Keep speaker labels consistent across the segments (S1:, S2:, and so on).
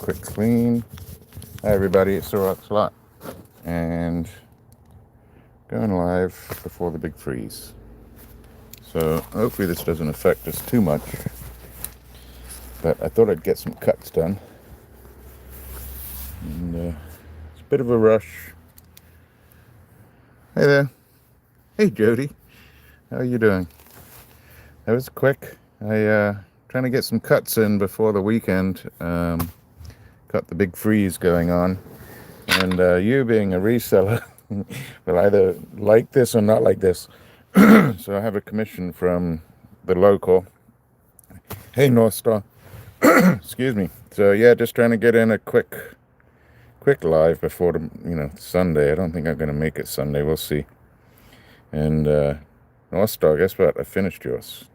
S1: quick clean. Hi everybody, it's the RocksAlot, and going live before the big freeze. So hopefully this doesn't affect us too much, but I thought I'd get some cuts done. And it's a bit of a rush. Hey there. Hey Jody, how are you doing? That was quick. Trying to get some cuts in before the weekend. Got the big freeze going on, and you being a reseller will either like this or not like this. So I have a commission from the local. Hey North Star. Excuse me. So yeah, just trying to get in a quick live before the Sunday. I don't think I'm gonna make it Sunday. We'll see. And North Star, guess what? I finished yours.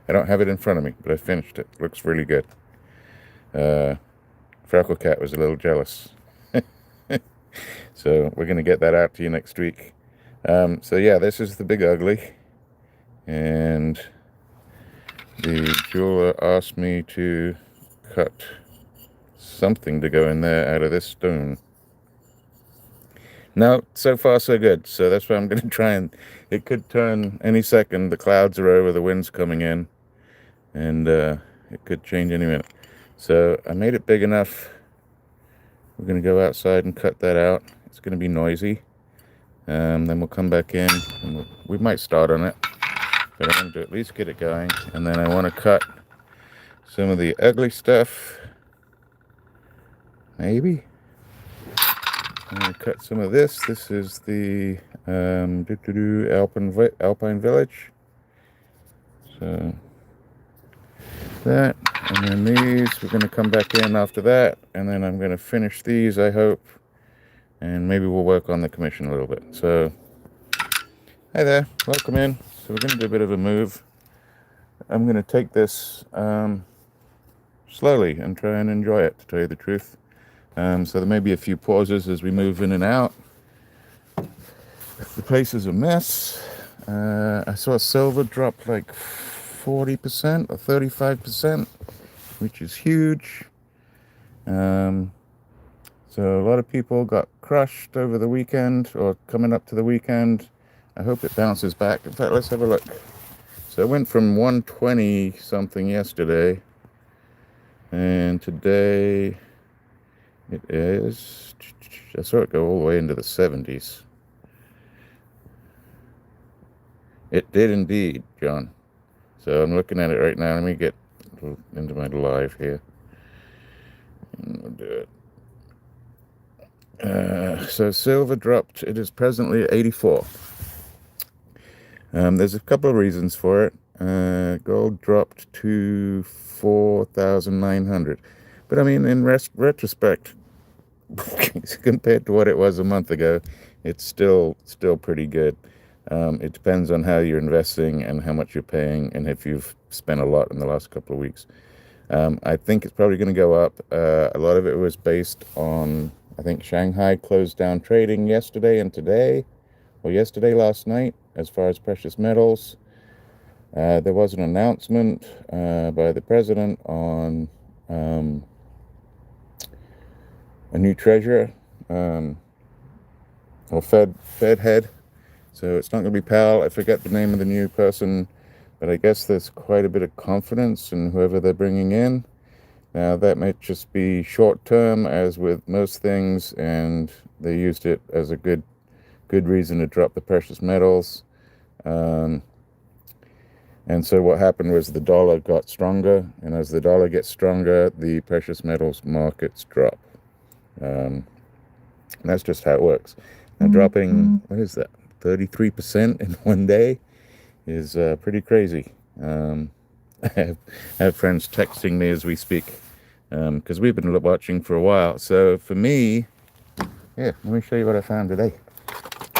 S1: I don't have it in front of me, but I finished it. Looks really good. Freckle Cat was a little jealous. So we're going to get that out to you next week. So yeah, this is the Big Ugly. And the jeweler asked me to cut something to go in there out of this stone. No, so far so good. So that's why I'm going to try, and it could turn any second. The clouds are over, the wind's coming in, and it could change any minute. So I made it big enough. We're going to go outside and cut that out. It's going to be noisy. Then we'll come back in, and we might start on it, but I want to at least get it going. And then I want to cut some of the ugly stuff. Maybe. I'm going to cut some of this. This is the Alpine Village. So that, and then these, we're going to come back in after that, and then I'm going to finish these, I hope, and maybe we'll work on the commission a little bit. So, hi there, welcome in. So we're going to do a bit of a move. I'm going to take this slowly and try and enjoy it, to tell you the truth. So there may be a few pauses as we move in and out. The place is a mess. I saw silver drop like 40% or 35%, which is huge. So a lot of people got crushed over the weekend or coming up to the weekend. I hope it bounces back. In fact, let's have a look. So it went from 120 something yesterday, and today it is, I saw it go all the way into the 70s. It did indeed, John. So I'm looking at it right now. Let me get into my live here. And we'll do it. So silver dropped. It is presently at 84. There's a couple of reasons for it. Gold dropped to 4,900. But I mean, in retrospect, compared to what it was a month ago, it's still pretty good. It depends on how you're investing and how much you're paying, and if you've spent a lot in the last couple of weeks. I think it's probably going to go up. A lot of it was based on, I think Shanghai closed down trading yesterday and today, or last night, as far as precious metals. There was an announcement by the president on a new treasurer, or Fed head. So it's not going to be Powell. I forget the name of the new person, but I guess there's quite a bit of confidence in whoever they're bringing in. Now, that might just be short term, as with most things, and they used it as a good reason to drop the precious metals. And so what happened was the dollar got stronger, and as the dollar gets stronger, the precious metals markets drop. And that's just how it works. Now, dropping, what is that, 33% in one day is pretty crazy. I have friends texting me as we speak, because we've been watching for a while. So for me, yeah, let me show you what I found today.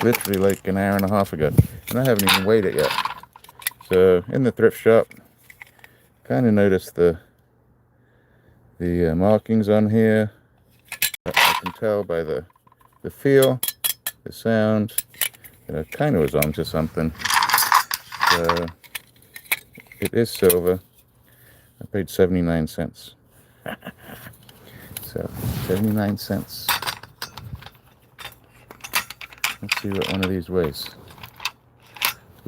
S1: Literally like an hour and a half ago, and I haven't even weighed it yet. So in the thrift shop, kind of noticed the markings on here. I can tell by the feel, the sound, that I kind of was onto something. So it is silver. I paid 79 cents. So 79 cents. Let's see what one of these weighs.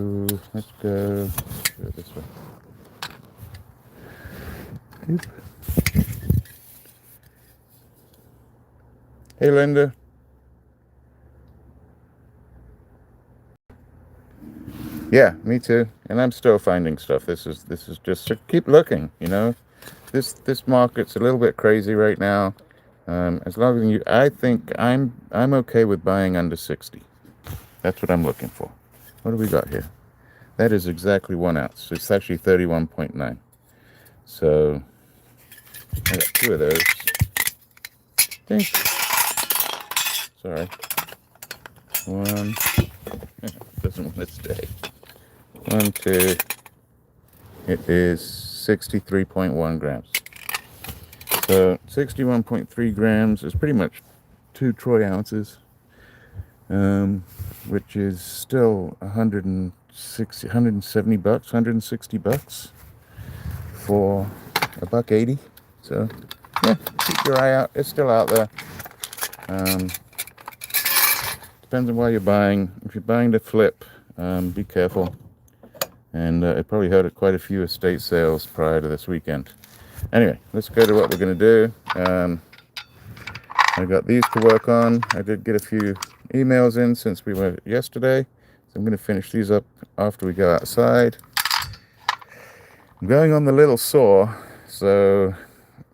S1: Ooh, let's go this way. Oop. Hey, Linda. Yeah, me too. And I'm still finding stuff. This is just, so keep looking. You know, this market's a little bit crazy right now. As long as I think I'm okay with buying under 60. That's what I'm looking for. What do we got here? That is exactly 1 ounce. It's actually 31.9. So I got 2 of those. Ding. Sorry. One. Doesn't want to stay. 1, 2. It is 63.1 grams. So 61.3 grams is pretty much 2 troy ounces, which is still 160, 170 bucks, 160 bucks for $1.80. So yeah, keep your eye out. It's still out there. Depends on why you're buying. If you're buying to flip, be careful. And it probably hurt quite a few estate sales prior to this weekend. Anyway, let's go to what we're going to do. I got these to work on. I did get a few emails in since we went yesterday. So I'm going to finish these up after we go outside. I'm going on the little saw, so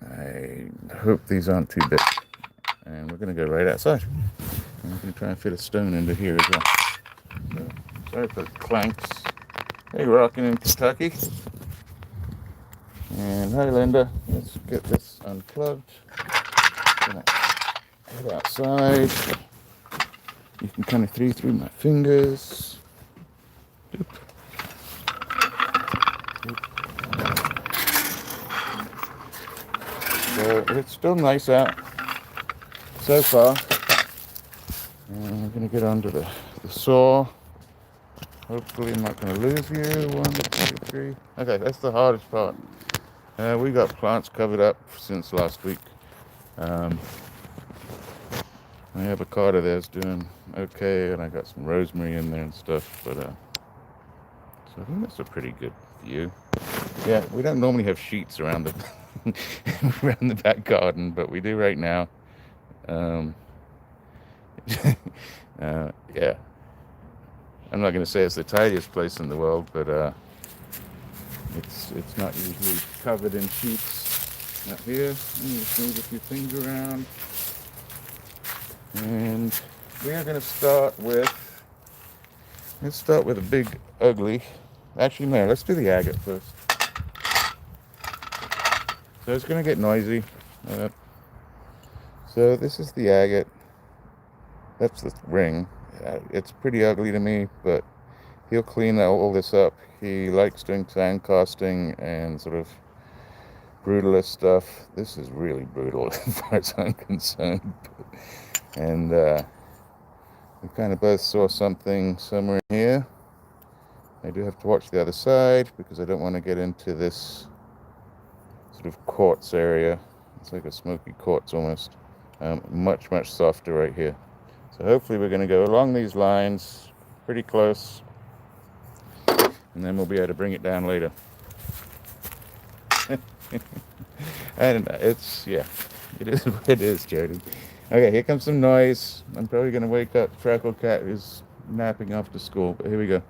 S1: I hope these aren't too big. And we're going to go right outside. And I'm going to try and fit a stone into here as well. So, sorry for the clanks. Hey, rocking in Kentucky. And hi, Linda. Let's get this unplugged. Gonna head outside. You can kind of see through my fingers. Doop. Doop. So it's still nice out so far. And I'm gonna get onto the saw. Hopefully I'm not going to lose you. 1, 2, 3. Okay, that's the hardest part. We got plants covered up since last week. My avocado there's doing okay, and I got some rosemary in there and stuff. But so I think that's a pretty good view. Yeah, we don't normally have sheets around the around the back garden, but we do right now. Yeah. I'm not going to say it's the tidiest place in the world, but it's not usually covered in sheets. Out here, let me just move a few things around, and we are going to start with. Let's start with a big, ugly. Actually, no. Let's do the agate first. So it's going to get noisy. So this is the agate. That's the ring. It's pretty ugly to me, but he'll clean all this up. He likes doing sand casting and sort of brutalist stuff. This is really brutal as far as I'm concerned. And we kind of both saw something somewhere in here. I do have to watch the other side because I don't want to get into this sort of quartz area. It's like a smoky quartz almost. Much softer right here. So hopefully we're going to go along these lines pretty close, and then we'll be able to bring it down later. I don't know. It's, yeah, it is what it is, Jody. Okay, here comes some noise. I'm probably going to wake up Freckle Cat, who's napping after school, but here we go.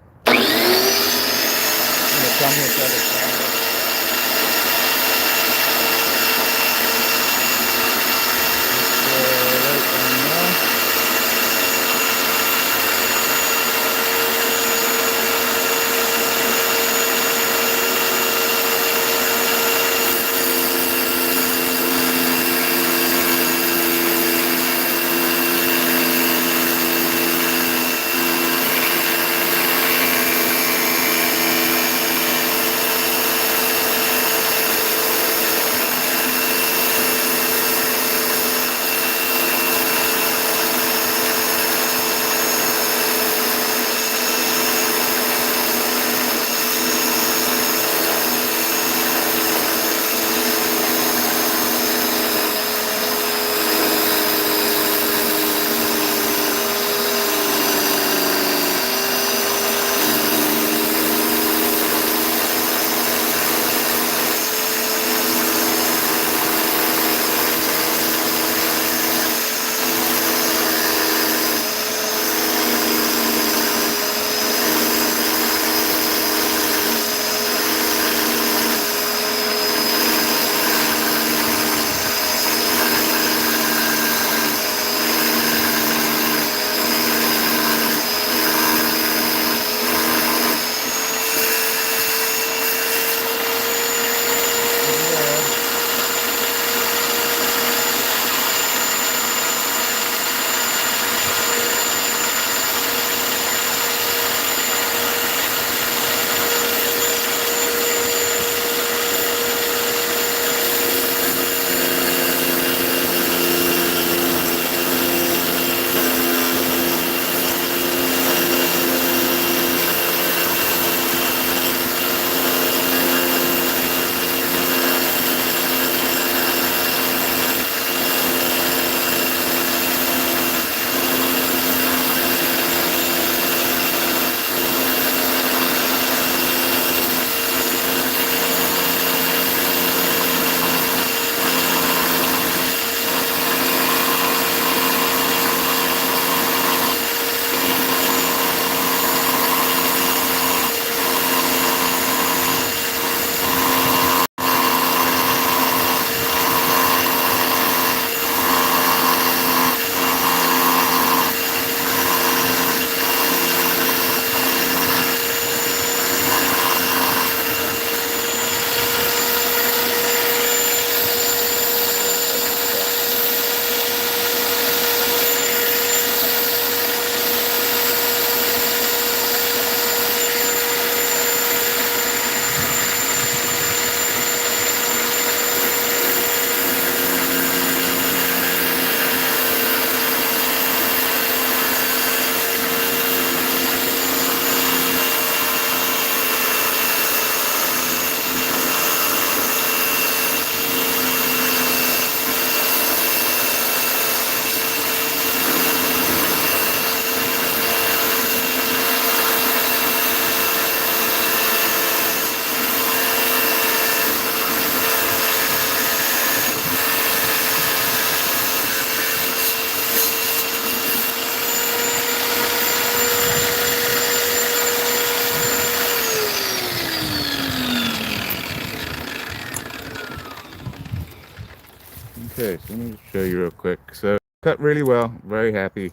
S1: Okay, so let me just show you real quick. So cut really well, very happy.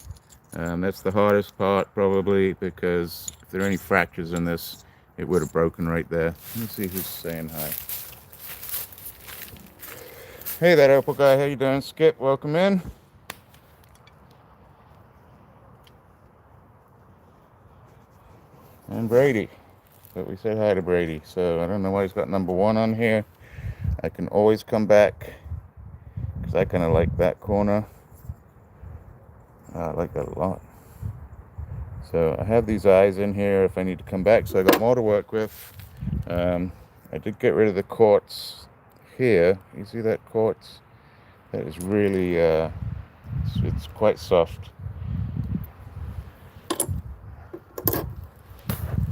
S1: That's the hardest part probably, because if there are any fractures in this, it would have broken right there. Let me see who's saying hi. Hey that Opal guy, how you doing? Skip, welcome in. And Brady, but we said hi to Brady, so I don't know why he's got number 1 on here. I can always come back, because I kind of like that corner. I like that a lot. So I have these eyes in here if I need to come back, so I got more to work with. I did get rid of the quartz here. You see that quartz? That is really, it's quite soft.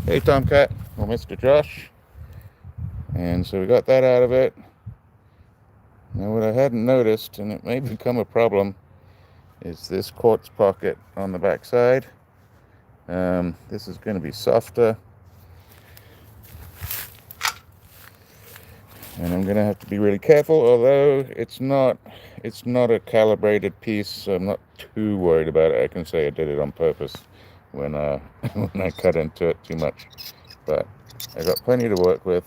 S1: Hey Tomcat, or Mr. Josh. And so we got that out of it. Now what I hadn't noticed, and it may become a problem, is this quartz pocket on the back side. This is going to be softer, and I'm going to have to be really careful, although it's not a calibrated piece, so I'm not too worried about it. I can say I did it on purpose when when I cut into it too much, but I got plenty to work with.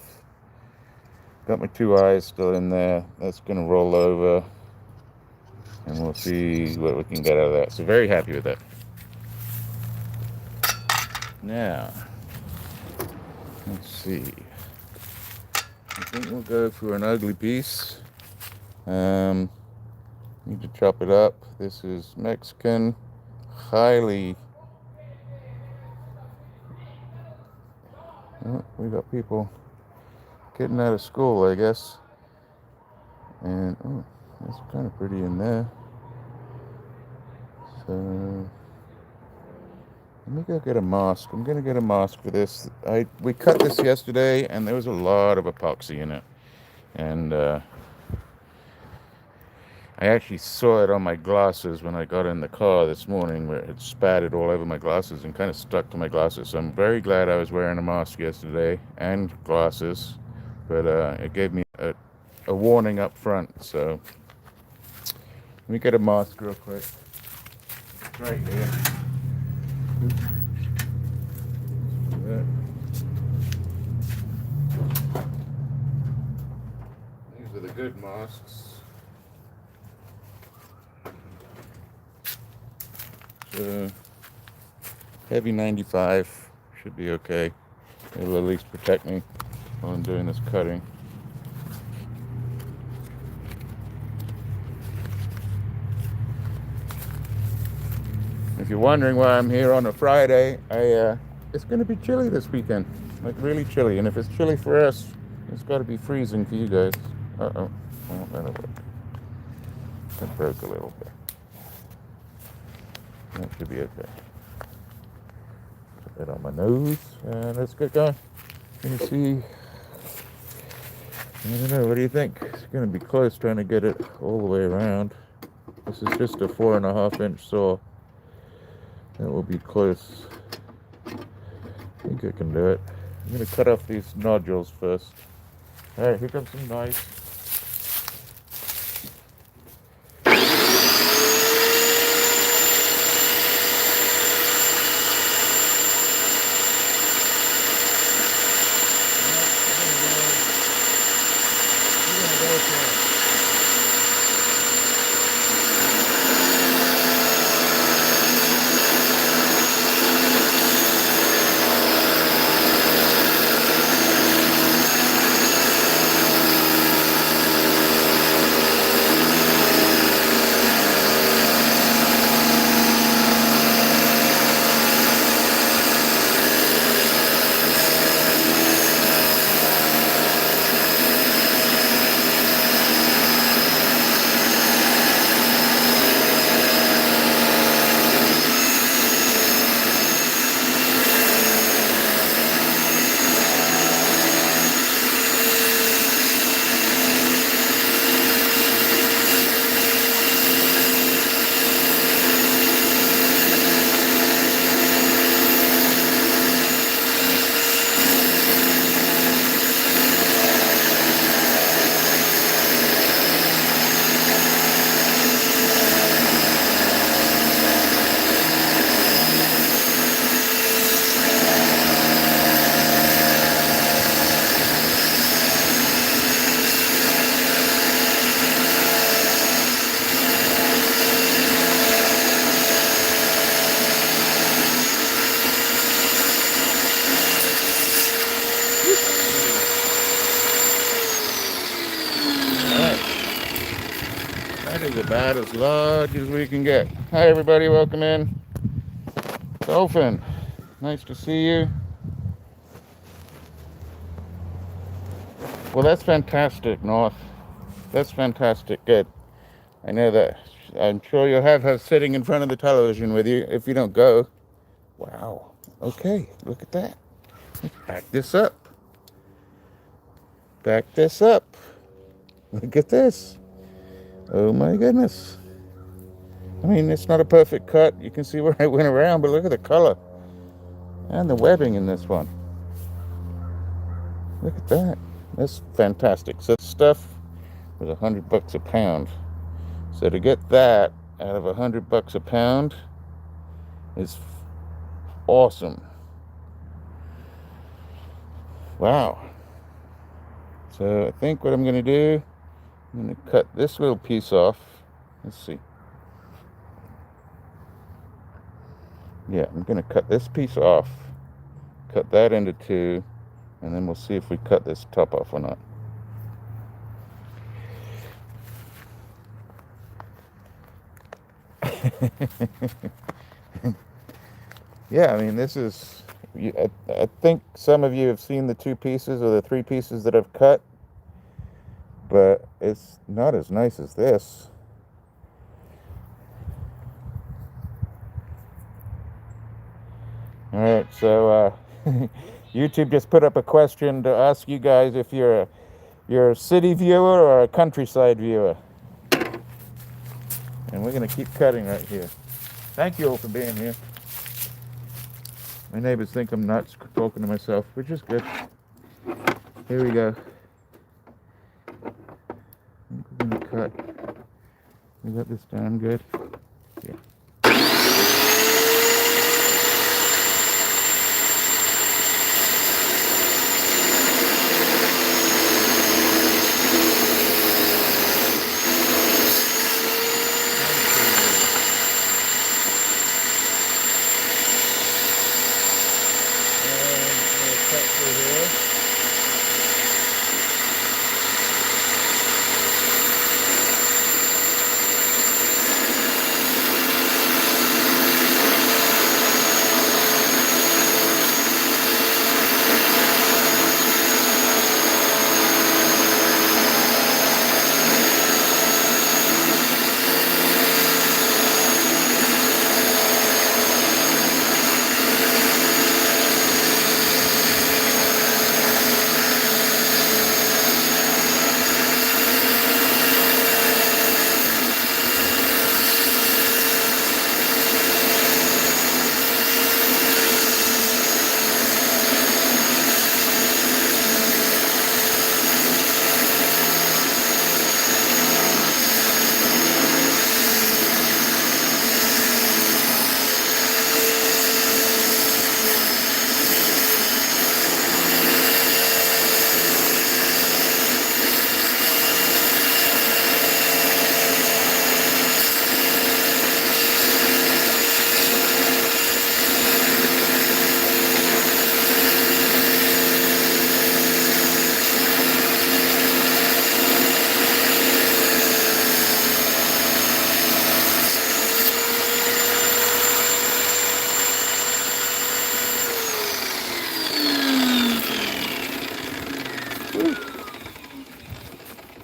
S1: Got my 2 eyes still in there. That's going to roll over, and we'll see what we can get out of that. So very happy with that. Now, let's see. I think we'll go for an ugly piece. Need to chop it up. This is Mexican, highly. Oh, we got people getting out of school, I guess. And oh, that's kind of pretty in there. So let me go get a mask. I'm gonna get a mask for this. We cut this yesterday, and there was a lot of epoxy in it, and I actually saw it on my glasses when I got in the car this morning, where it spattered all over my glasses and kind of stuck to my glasses. So I'm very glad I was wearing a mask yesterday and glasses, but it gave me a warning up front. So let me get a mask real quick. It's right here. These are the good masks. Heavy 95 should be okay. It'll at least protect me while I'm doing this cutting. If you're wondering why I'm here on a Friday, it's going to be chilly this weekend, like really chilly. And if it's chilly for us, it's got to be freezing for you guys. Uh-oh. Oh, that'll work. That broke a little bit. That should be okay. Put that on my nose, and let's get going. Let me see. I don't know, what do you think? It's going to be close trying to get it all the way around. This is just a 4.5-inch saw. That will be close. I think I can do it. I'm going to cut off these nodules first. Alright, here comes some knives. That is about as large as we can get. Hi everybody, welcome in. Dolphin, nice to see you. Well, that's fantastic, North. That's fantastic, good. I know that. I'm sure you'll have her sitting in front of the television with you if you don't go. Wow, okay, look at that. Let's back this up. Back this up. Look at this. Oh my goodness. I mean, it's not a perfect cut. You can see where I went around, but look at the color and the webbing in this one. Look at that. That's fantastic. So stuff was $100 a pound. So to get that out of $100 a pound is awesome. Wow. So I think what I'm going to do, I'm going to cut this little piece off. Let's see. Yeah, I'm going to cut this piece off, cut that into two, and then we'll see if we cut this top off or not. Yeah, I mean, this is, I think some of you have seen the two pieces or the three pieces that I've cut, but it's not as nice as this. All right, so YouTube just put up a question to ask you guys if you're a city viewer or a countryside viewer. And we're going to keep cutting right here. Thank you all for being here. My neighbors think I'm nuts talking to myself, which is good. Here we go. We're going to cut. We got this down good. Yeah.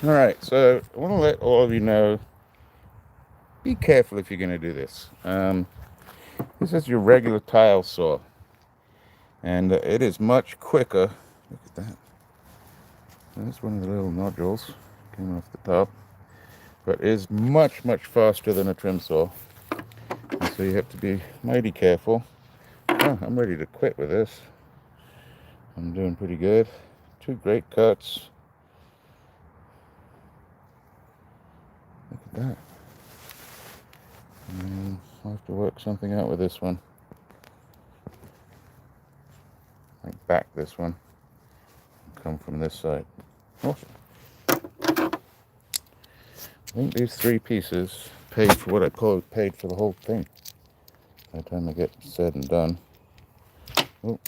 S1: All right, so I want to let all of you know, be careful if you're going to do this. This is your regular tile saw, and it is much quicker. Look at that. That's one of the little nodules came off the top, but is much, much faster than a trim saw. And so you have to be mighty careful. Oh, I'm ready to quit with this. I'm doing pretty good. Two great cuts. Look at that. And I'll have to work something out with this one. Like back this one. Come from this side. Awesome. I think these three pieces paid for what I paid for the whole thing. By the time I get said and done. Oh.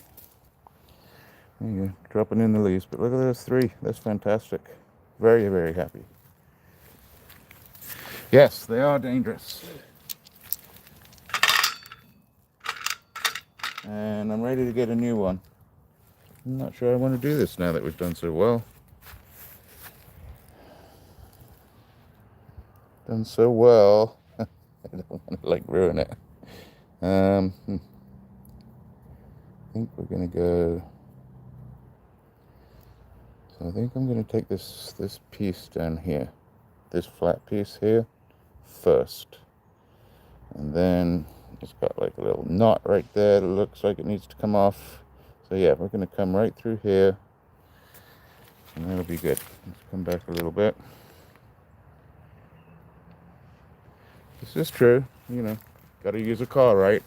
S1: There you go. Dropping in the leaves. But look at those three. That's fantastic. Very, very happy. Yes, they are dangerous. And I'm ready to get a new one. I'm not sure I want to do this now that we've done so well. Done so well. I don't want to like ruin it. I think we're gonna go. So I think I'm gonna take this piece down here, this flat piece here, first, and then it's got like a little knot right there that looks like it needs to come off. So yeah, we're gonna come right through here, and that'll be good. Let's come back a little bit. This is true, you know, gotta use a car, right?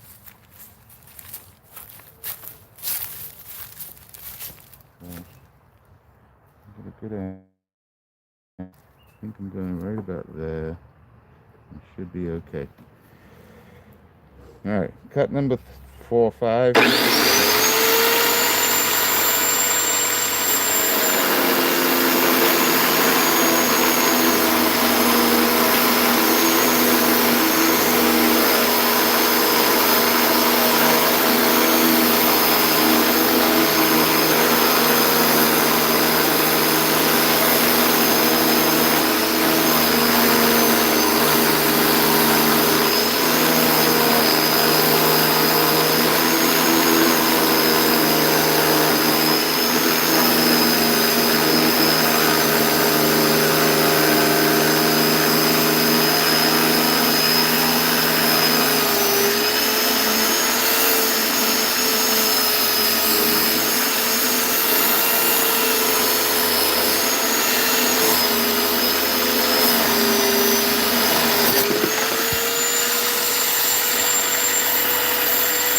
S1: Get a good angle. I think I'm going right about there. It should be okay. All right, cut number 4, 5.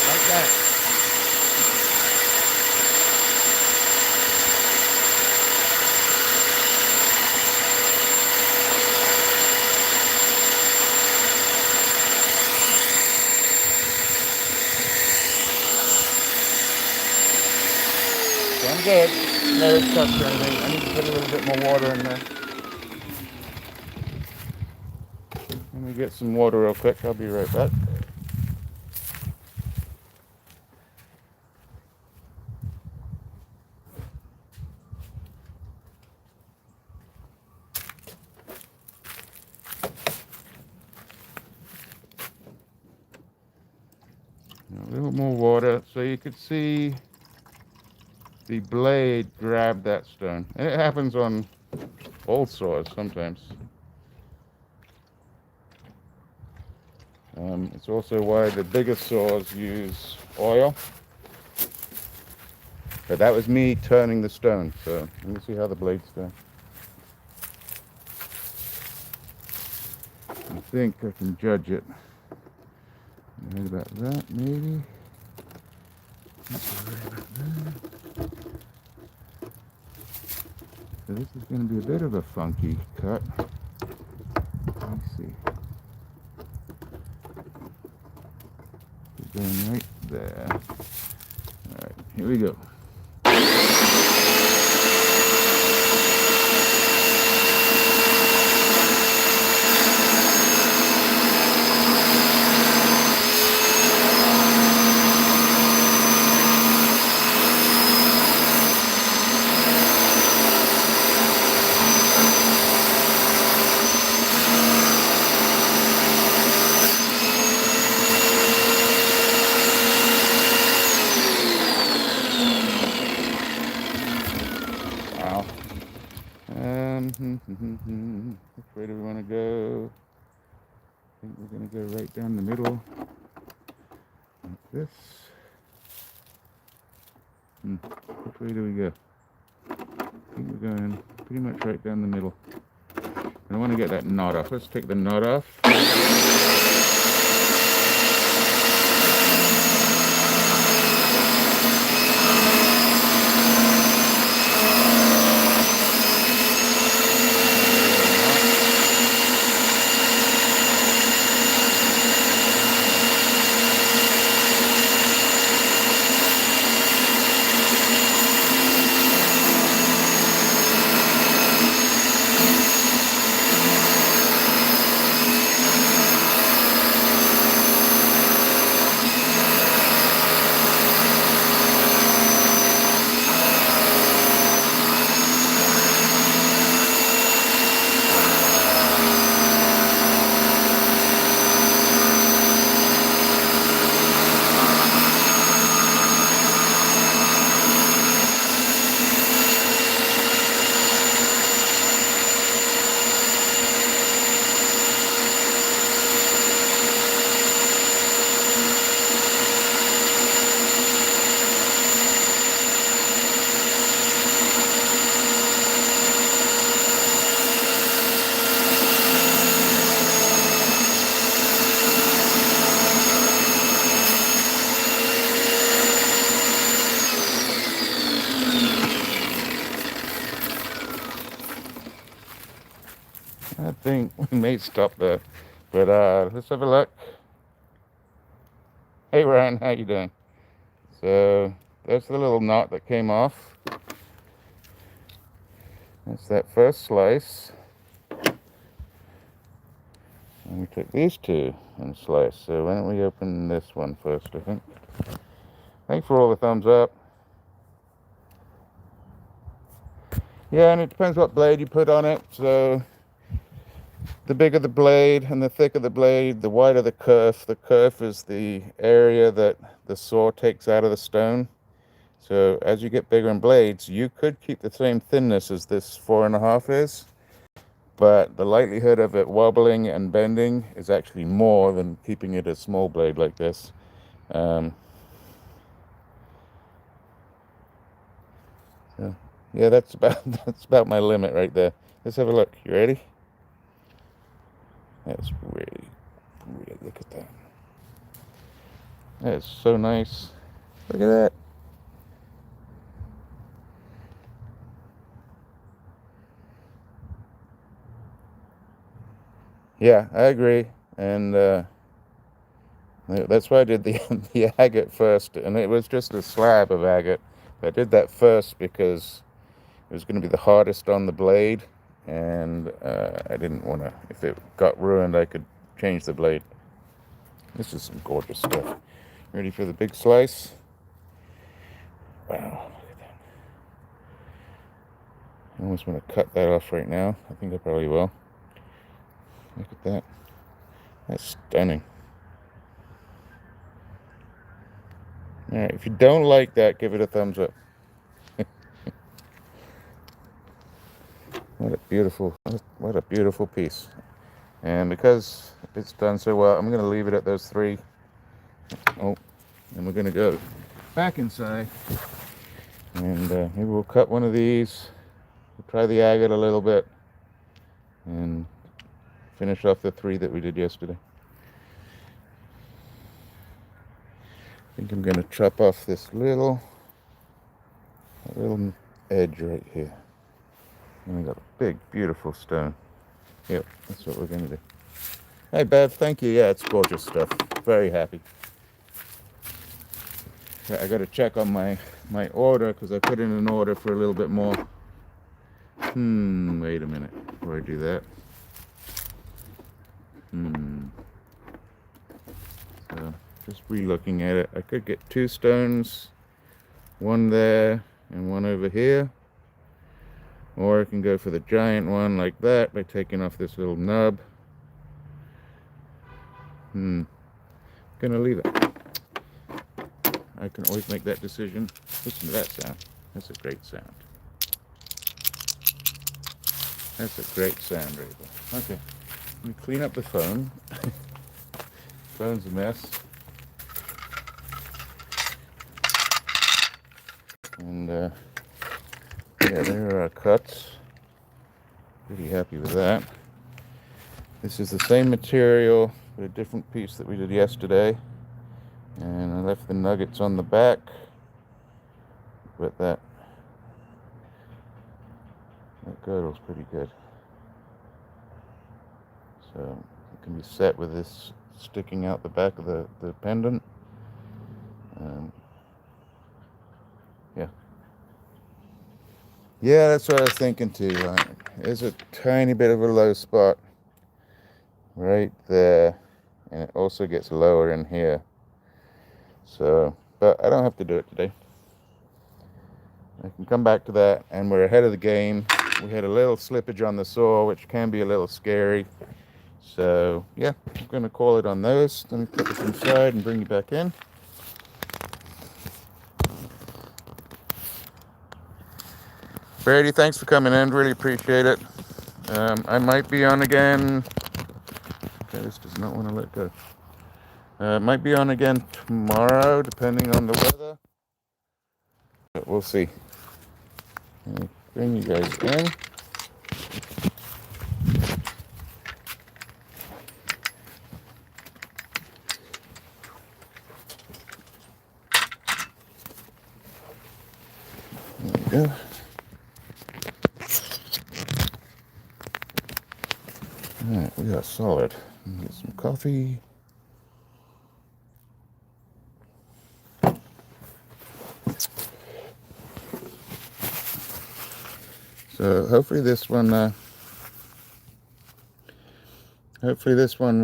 S1: Like that. So I'm good. No cuts or anything. I need to put a little bit more water in there. Let me get some water real quick. I'll be right back. A little more water so you could see the blade grab that stone. It happens on old saws sometimes. It's also why the bigger saws use oil. But that was me turning the stone, so let me see how the blade's done. I think I can judge it. Right about that, maybe. Right about that. So this is going to be a bit of a funky cut. Let me see. It's going right there. All right, here we go. Wow. Which way do we want to go? I think we're going to go right down the middle, like this. Which way do we go? I think we're going pretty much right down the middle. I want to get that knot off. Let's take the knot off. I think we may stop there. But let's have a look. Hey Ryan, how you doing? So there's the little knot that came off. That's that first slice. And we took these two and sliced. So why don't we open this one first, I think. Thanks for all the thumbs up. Yeah, and it depends what blade you put on it. So the bigger the blade and the thicker the blade, the wider the kerf. The kerf is the area that the saw takes out of the stone. So as you get bigger in blades, you could keep the same thinness as this 4.5 is, but the likelihood of it wobbling and bending is actually more than keeping it a small blade like this. So yeah, that's about my limit right there. Let's have a look. You ready? That's really look at that. That is so nice. Look at that. Yeah, I agree, and that's why I did the the agate first, and it was just a slab of agate. I did that first because it was going to be the hardest on the blade, and I didn't want to. If it got ruined, I could change the blade. This is some gorgeous stuff. Ready for the big slice? Wow, look at that! I almost want to cut that off right now. I think I probably will. Look at that. That's stunning. All right, if you don't like that, give it a thumbs up. What a beautiful piece. And because it's done so well, I'm going to leave it at those 3. Oh, and we're going to go back inside. And maybe we'll cut one of these. We'll try the agate a little bit. And finish off the 3 that we did yesterday. I think I'm going to chop off this little edge right here. And we got a big, beautiful stone. Yep, that's what we're going to do. Hey, Bev, thank you. Yeah, it's gorgeous stuff. Very happy. I got to check on my order because I put in an order for a little bit more. Wait a minute before I do that. So just re-looking at it, I could get 2 stones, one there and one over here, or I can go for the giant one like that by taking off this little nub. Gonna leave it. I can always make that decision. Listen to that sound. That's a great sound. That's a great sound right there. Okay, let me clean up the phone. Phone's a mess. And yeah, there are our cuts. Pretty happy with that. This is the same material, but a different piece that we did yesterday. And I left the nuggets on the back. But that girdle's pretty good. So it can be set with this sticking out the back of the pendant. Yeah, that's what I was thinking too. There's a tiny bit of a low spot right there, and it also gets lower in here. So, but I don't have to do it today. I can come back to that, and we're ahead of the game. We had a little slippage on the saw, which can be a little scary. So, yeah, I'm going to call it on those. Let me put this inside and bring you back in. Brady, thanks for coming in. Really appreciate it. I might be on again. Okay, this does not want to let go. Might be on again tomorrow, depending on the weather. But we'll see. Let me bring you guys in. There we go. Alright, we are solid. Get some coffee. So hopefully this one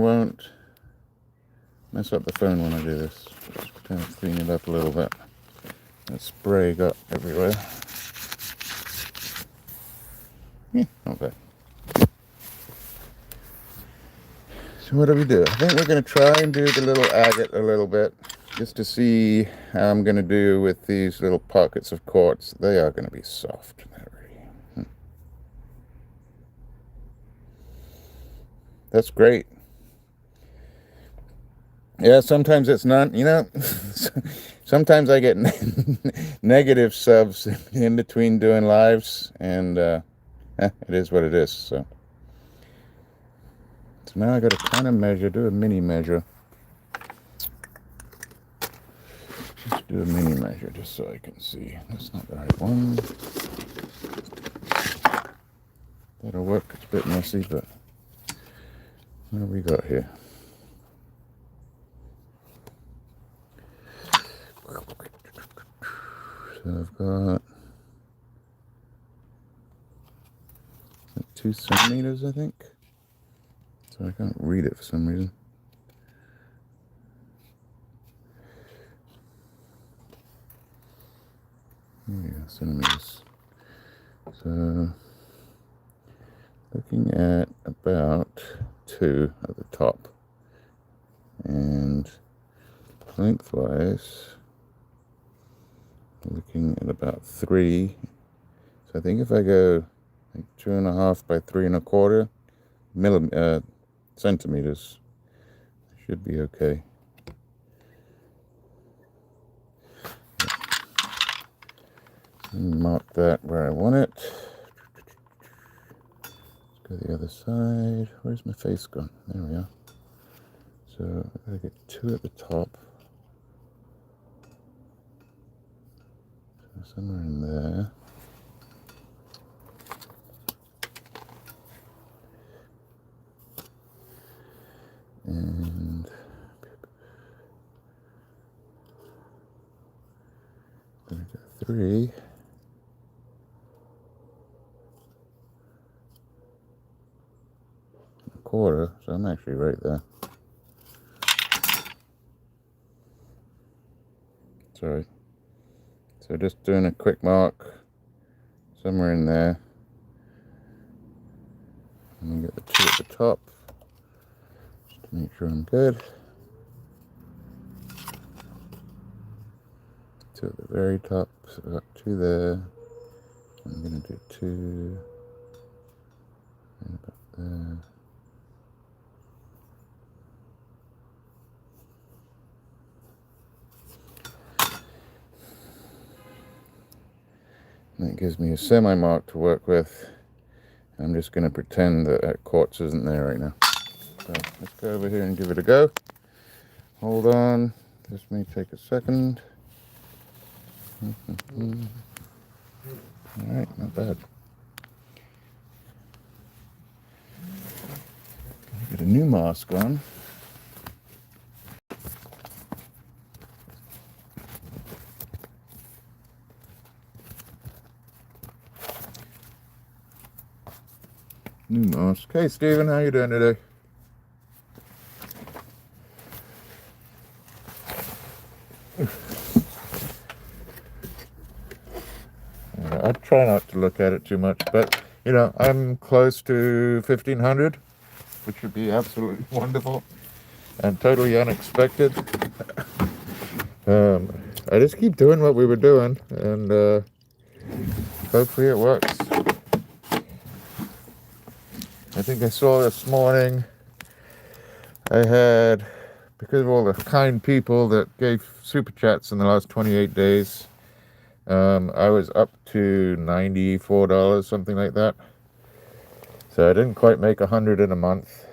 S1: won't mess up the phone when I do this. Just kind of clean it up a little bit. That spray got everywhere. Yeah, not bad. So what do we do? I think we're going to try and do the little agate a little bit, just to see how I'm going to do with these little pockets of quartz. They are going to be soft. That's great. Yeah, sometimes it's not, sometimes I get negative subs in between doing lives, and it is what it is. So now I got to kind of measure, do a mini measure. Just do a mini measure just so I can see. That's not the right one. That'll work. It's a bit messy, but what have we got here? So I've got 2 centimeters, I think. So I can't read it for some reason. Yeah, centimeters. So looking at about 2 at the top, and lengthwise looking at about 3. So I think if I go like 2.5 by 3.25 centimeters, should be okay. And mark that where I want it. Let's go the other side. Where's my face gone? There we are. So I gotta get 2 at the top. So somewhere in there. And then I got 3. Quarter, so I'm actually right there. Sorry. So just doing a quick mark somewhere in there. And then get the 2 at the top, just to make sure I'm good. 2 at the very top, so I've got 2 there. I'm going to do 2 right about there. And that gives me a semi-mark to work with. I'm just going to pretend that quartz isn't there right now. So let's go over here and give it a go. Hold on. This may take a second. Alright, not bad. Get a new mask on. New mask. Hey Stephen, how you doing today? I try not to look at it too much, but I'm close to 1,500, which would be absolutely wonderful and totally unexpected. I just keep doing what we were doing, and hopefully it works. I think I saw this morning, I had, because of all the kind people that gave super chats in the last 28 days, I was up to $94, something like that. So I didn't quite make 100 in a month,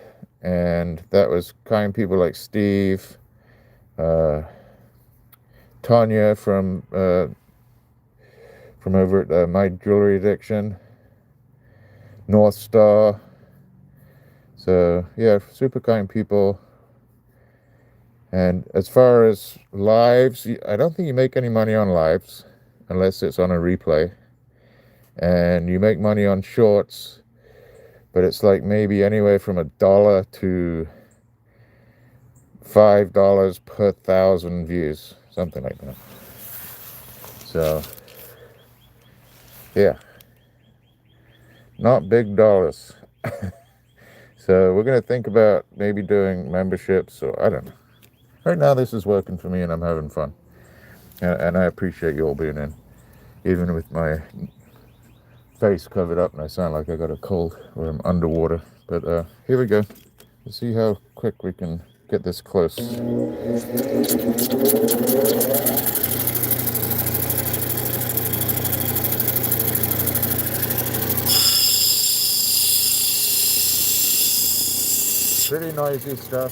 S1: and that was kind people like Steve, Tanya from over at My Jewelry Addiction, North Star. So yeah, super kind people. And as far as lives, I don't think you make any money on lives unless it's on a replay. And you make money on shorts, but it's like maybe anywhere from $1 to $5 per 1,000 views, something like that. So yeah, not big dollars. So we're going to think about maybe doing memberships, or I don't know. Right now this is working for me and I'm having fun. And I appreciate you all being in, even with my face covered up and I sound like I got a cold or I'm underwater. But here we go. Let's see how quick we can get this close. Pretty noisy stuff.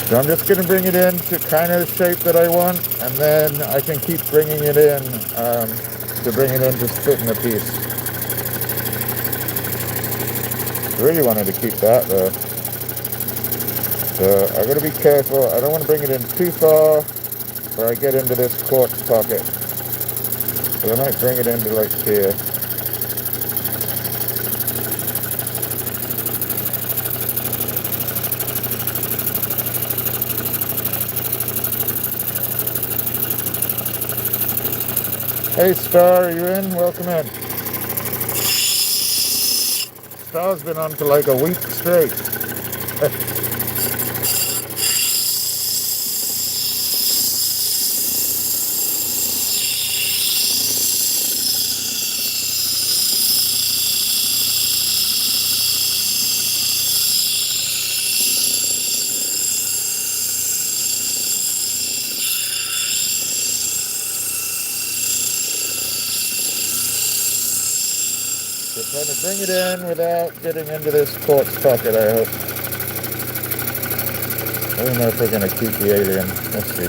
S1: So I'm just going to bring it in to kind of the shape that I want, and then I can keep bringing it in to bring it in to fit in a piece. Really wanted to keep that though. So I got to be careful. I don't want to bring it in too far where I get into this quartz pocket. So I might bring it into like here. Hey Star, are you in? Welcome in. Star's been on for like a week straight. Just trying to bring it in without getting into this quartz pocket, I hope. I don't know if we're going to keep the alien. Let's see.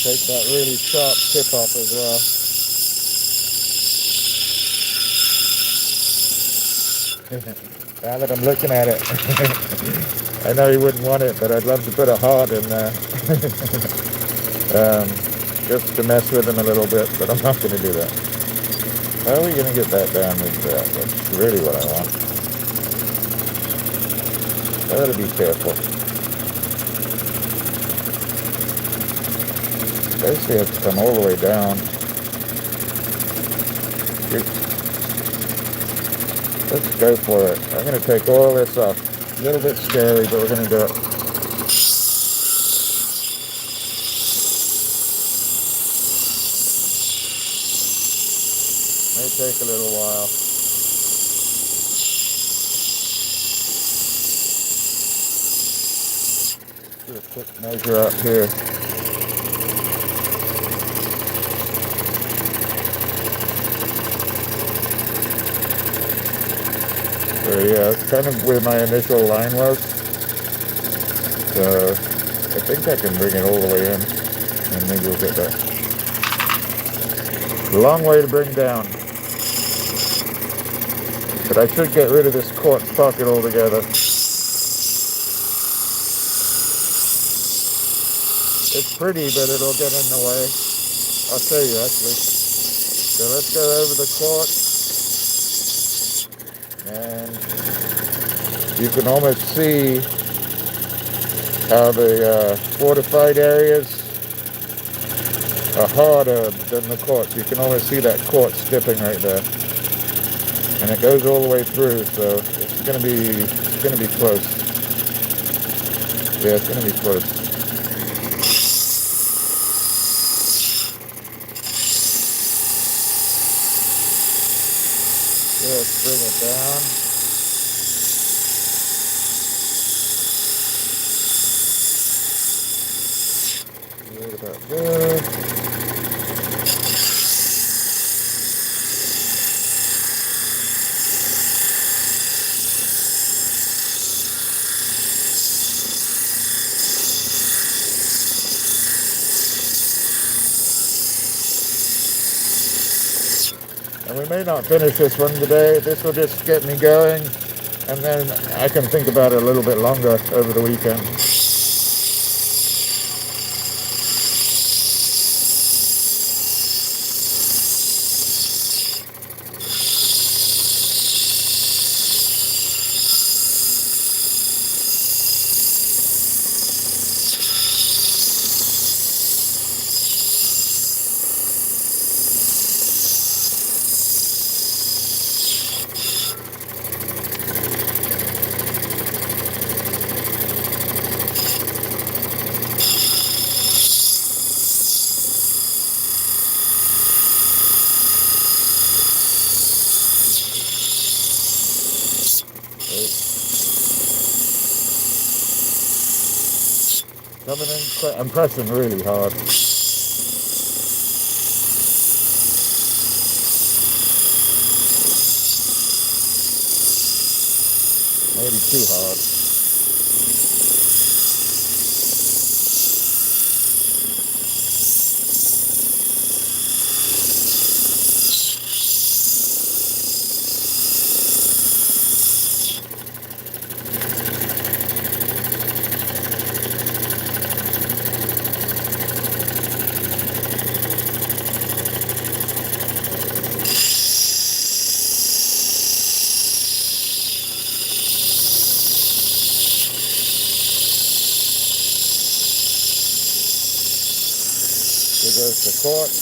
S1: Take that really sharp tip off as well. Now that I'm looking at it, I know you wouldn't want it, but I'd love to put a heart in there. Just to mess with them a little bit, but I'm not going to do that. How are we going to get that down with that? That's really what I want. I gotta be careful. Basically have to come all the way down. Let's go for it. I'm going to take all this off. A little bit scary, but we're going to do it. May take a little while. Do a quick measure up here. So yeah, it's kind of where my initial line was. So I think I can bring it all the way in, and maybe we'll get that. Long way to bring down. But I should get rid of this quartz pocket altogether. It's pretty, but it'll get in the way. I'll show you actually. So let's go over the quartz, and you can almost see how the fortified areas are harder than the quartz. You can almost see that quartz dipping right there, and it goes all the way through. So it's gonna be close. Yeah, it's gonna be close. Let's bring it down. Right about there. And we may not finish this one today. This will just get me going, and then I can think about it a little bit longer over the weekend. Coming in, I'm pressing really hard. Maybe too hard. There goes the quartz.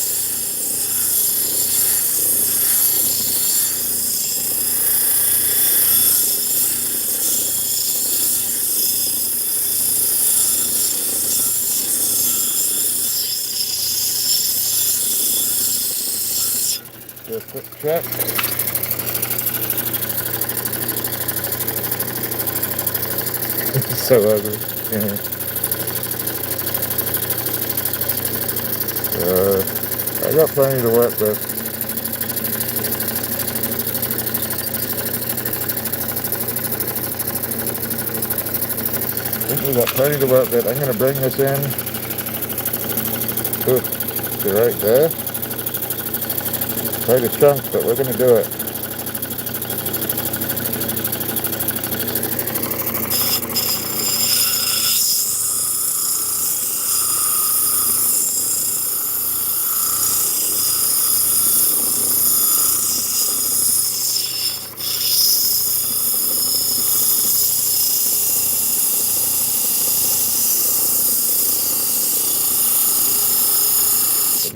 S1: Do a quick check. It's so ugly. Yeah. I got plenty to work with. I think we got plenty to work with. I'm going to bring this in to right there. Quite a chunk, but we're going to do it.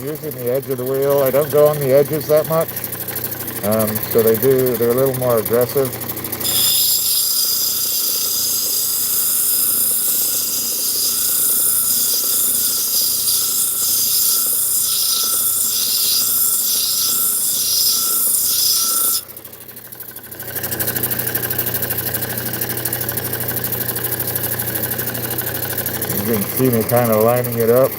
S1: Using the edge of the wheel. I don't go on the edges that much, so they're a little more aggressive. You can see me kind of lining it up.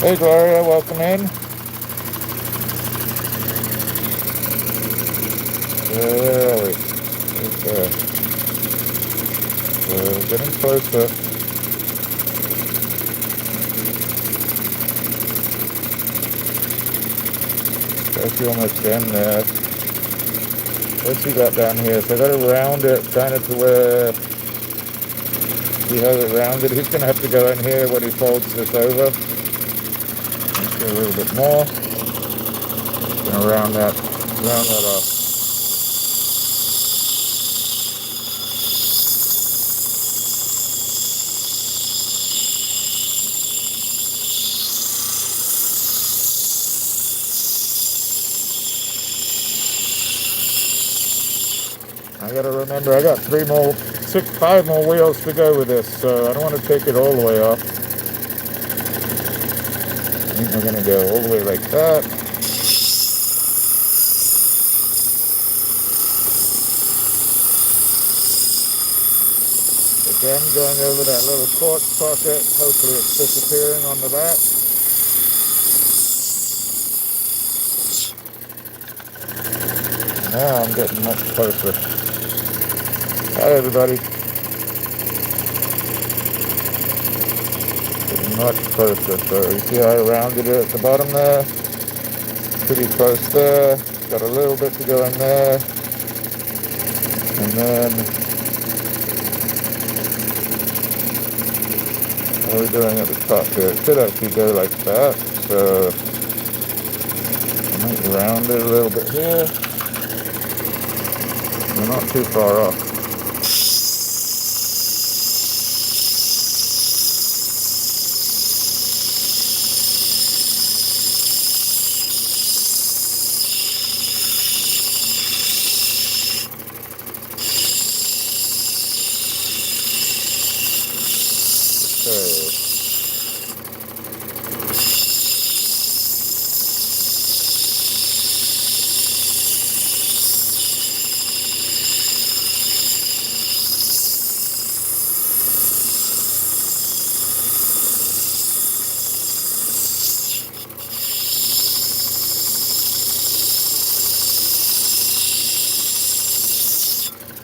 S1: Hey Gloria, welcome in. Where are we? Right there. getting closer. Actually almost in there. What's he got down here? So I got to round it kind of to where he has it rounded. He's going to have to go in here when he folds this over. Let's do a little bit more. Going to round that off. I gotta remember, I got 5 more wheels to go with this, so I don't want to take it all the way off. I think we're gonna go all the way like that. Again, going over that little quartz pocket, hopefully it's disappearing on the back. Now I'm getting much closer. Hi everybody. Getting much closer. So you see how I rounded it at the bottom there? Pretty close there. Got a little bit to go in there. And then what are we doing at the top here? It should actually go like that. So I might round it a little bit here. We're not too far off.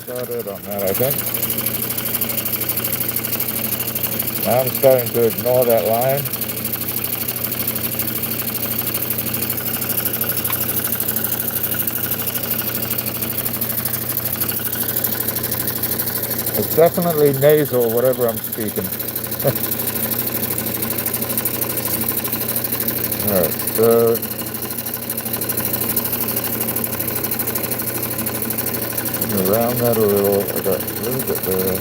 S1: Got it on that, I think. Now I'm starting to ignore that line. It's definitely nasal, whatever I'm speaking. Alright, so round that a little. I got a little bit there.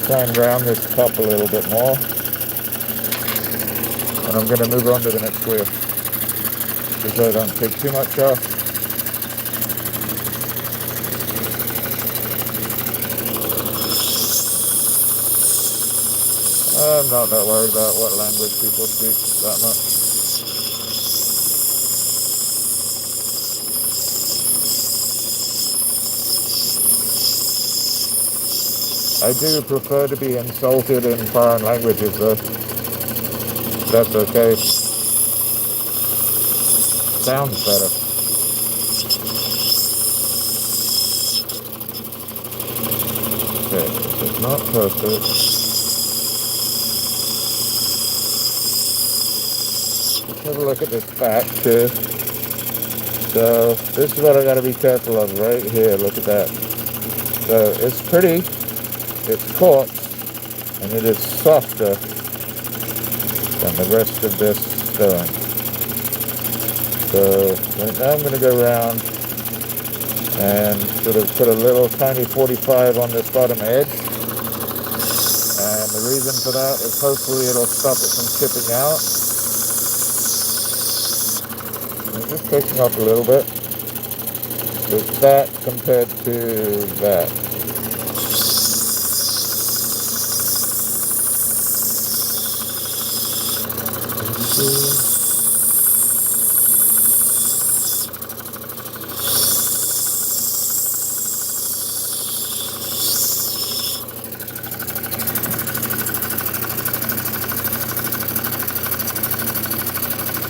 S1: Try and round this top a little bit more. And I'm going to move on to the next wheel, because I don't take too much off. I'm not that worried about what language people speak that much. I do prefer to be insulted in foreign languages though. That's okay. Sounds better. Okay, so it's not perfect. Let's have a look at this back too. So this is what I gotta be careful of right here. Look at that. So it's pretty. It's quartz, and it is softer than the rest of this stone. So now I'm going to go around and sort of put a little tiny 45 on this bottom edge. And the reason for that is hopefully it'll stop it from chipping out. I'm just taking off a little bit. It's that compared to that.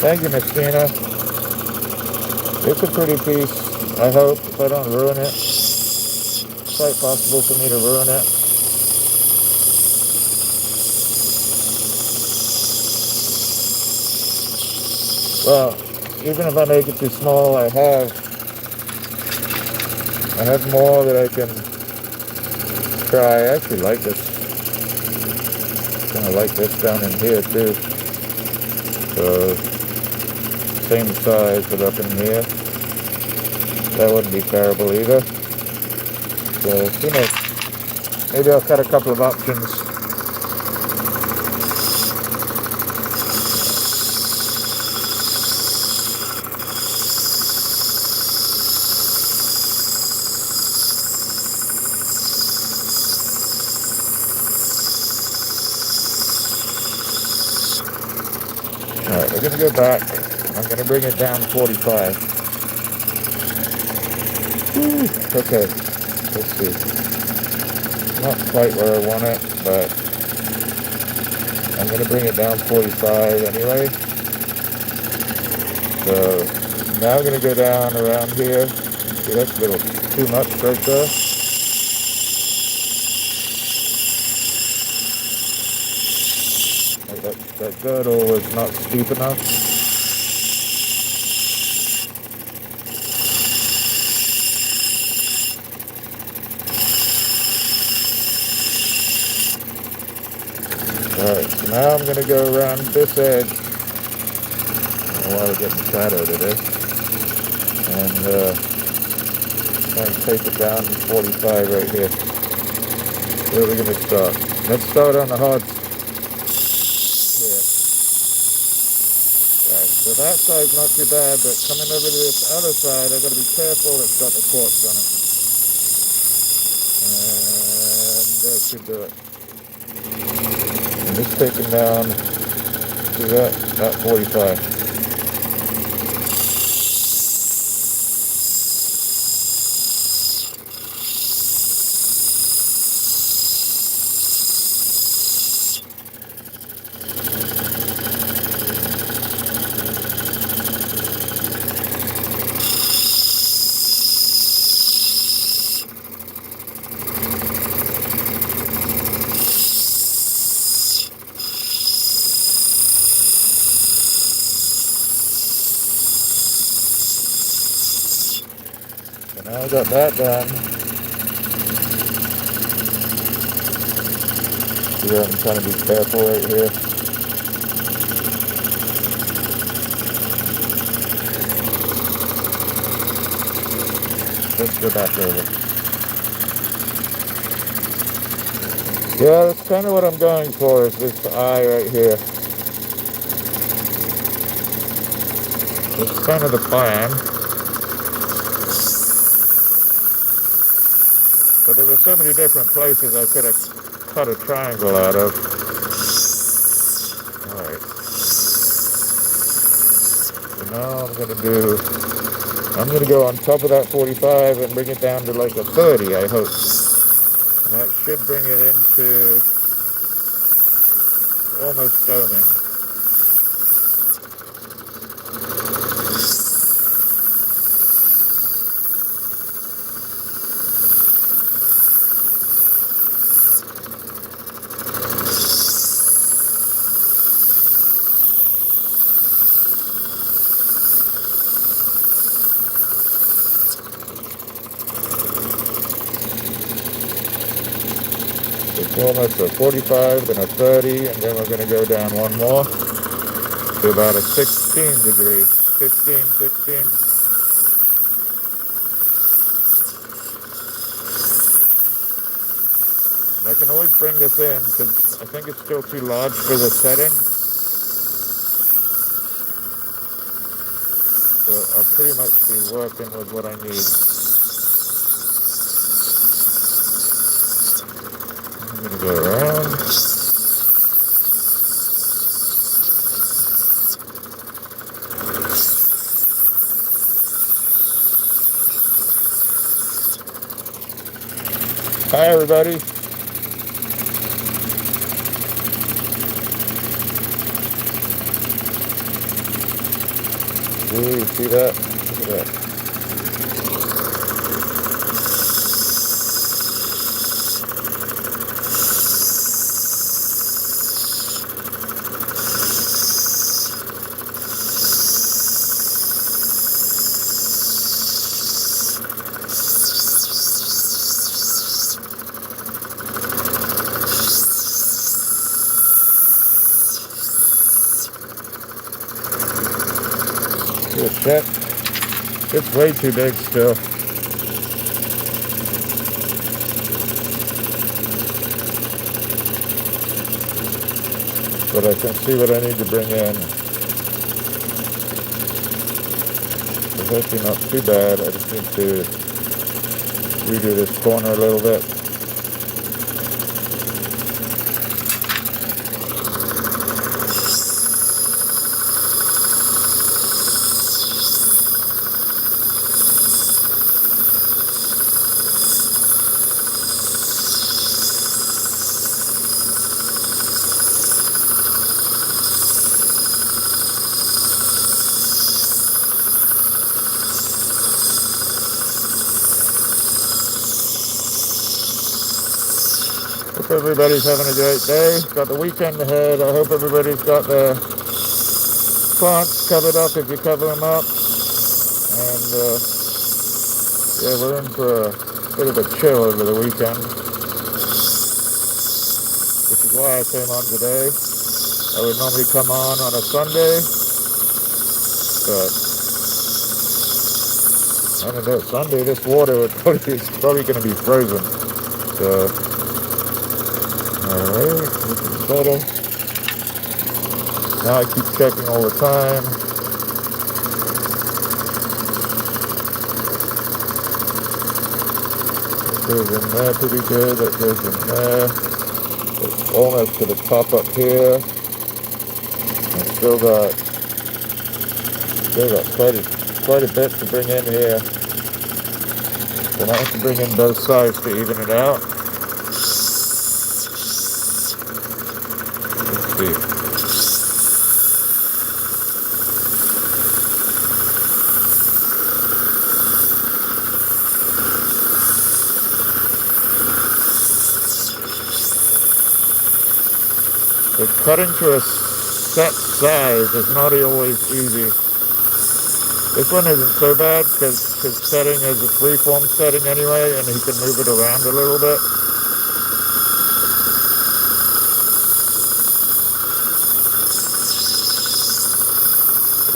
S1: Thank you, Miss Gina. It's a pretty piece, I hope, if I don't ruin it. It's quite possible for me to ruin it. Well, even if I make it too small, I have more that I can try. I actually like this. Kind of like this down in here too. So same size, but up in here. That wouldn't be terrible either. So who knows? Maybe I'll cut a couple of options. Alright, we're going to go back. I'm going to bring it down 45. Okay, let's see. Not quite where I want it, but I'm going to bring it down 45 anyway. So now I'm going to go down around here. See, that's a little too much right there. That girdle was not steep enough. Alright, so now I'm going to go around this edge. I don't know why we're getting shadow today. And try and take it down to 45 right here. Where are we going to start? Let's start on the hard here. Right, so that side's not too bad, but coming over to this other side, I've got to be careful. It's got the quartz on it. And that should do it. I'm just taking down, see that 45. Now I got that done. See, I'm trying to be careful right here. Let's go back over. Yeah, that's kind of what I'm going for, is this eye right here. It's kind of the plan. But there were so many different places I could have cut a triangle out of. Alright. So now I'm going to go on top of that 45 and bring it down to like a 30, I hope. And that should bring it into almost doming. Almost a 45, then a 30, and then we're going to go down one more to about a 16 degree. 15, 16. And I can always bring this in because I think it's still too large for the setting. So I'll pretty much be working with what I need. I'm going to go around. Hi everybody. Ooh, you see that? Look at that. check. It's way too big still. But I can see what I need to bring in. It's actually not too bad. I just need to redo this corner a little bit. Hope everybody's having a great day. Got the weekend ahead. I hope everybody's got their plants covered up if you cover them up. And yeah, we're in for a bit of a chill over the weekend, which is why I came on today. I would normally come on a Sunday, but I don't know, Sunday this water is probably going to be frozen. So alright, this is better. Now I keep checking all the time. That goes in there pretty good. That goes in there. It's almost to the top up here. I've still got quite a bit to bring in here. So I have to bring in both sides to even it out. See. So cutting to a set size is not always easy. This one isn't so bad because his setting is a freeform setting anyway, and he can move it around a little bit.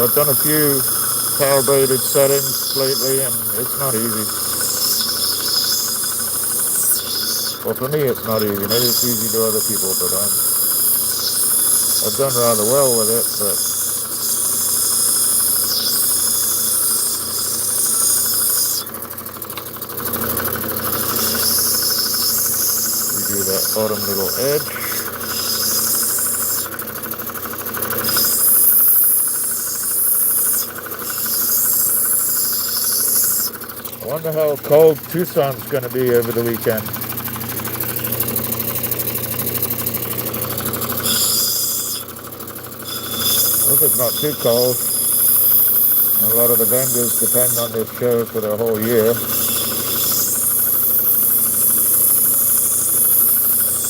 S1: I've done a few calibrated settings lately, and it's not easy. Well, for me, it's not easy. Maybe it's easy to other people, but I've done rather well with it. But we do that bottom little edge. I wonder how cold Tucson's going to be over the weekend. I hope it's not too cold. A lot of the vendors depend on this show for the whole year.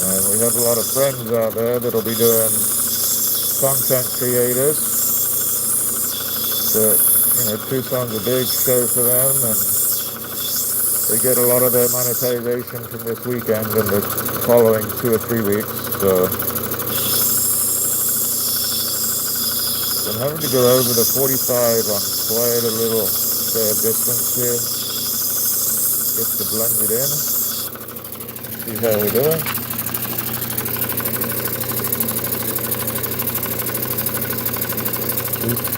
S1: And we have a lot of friends out there that'll be doing content creators. But, you know, Tucson's a big show for them, and they get a lot of their monetization from this weekend and the following 2 or 3 weeks. So I'm having to go over the 45 on quite a little fair distance here, just to blend it in. See how we're doing. Oops.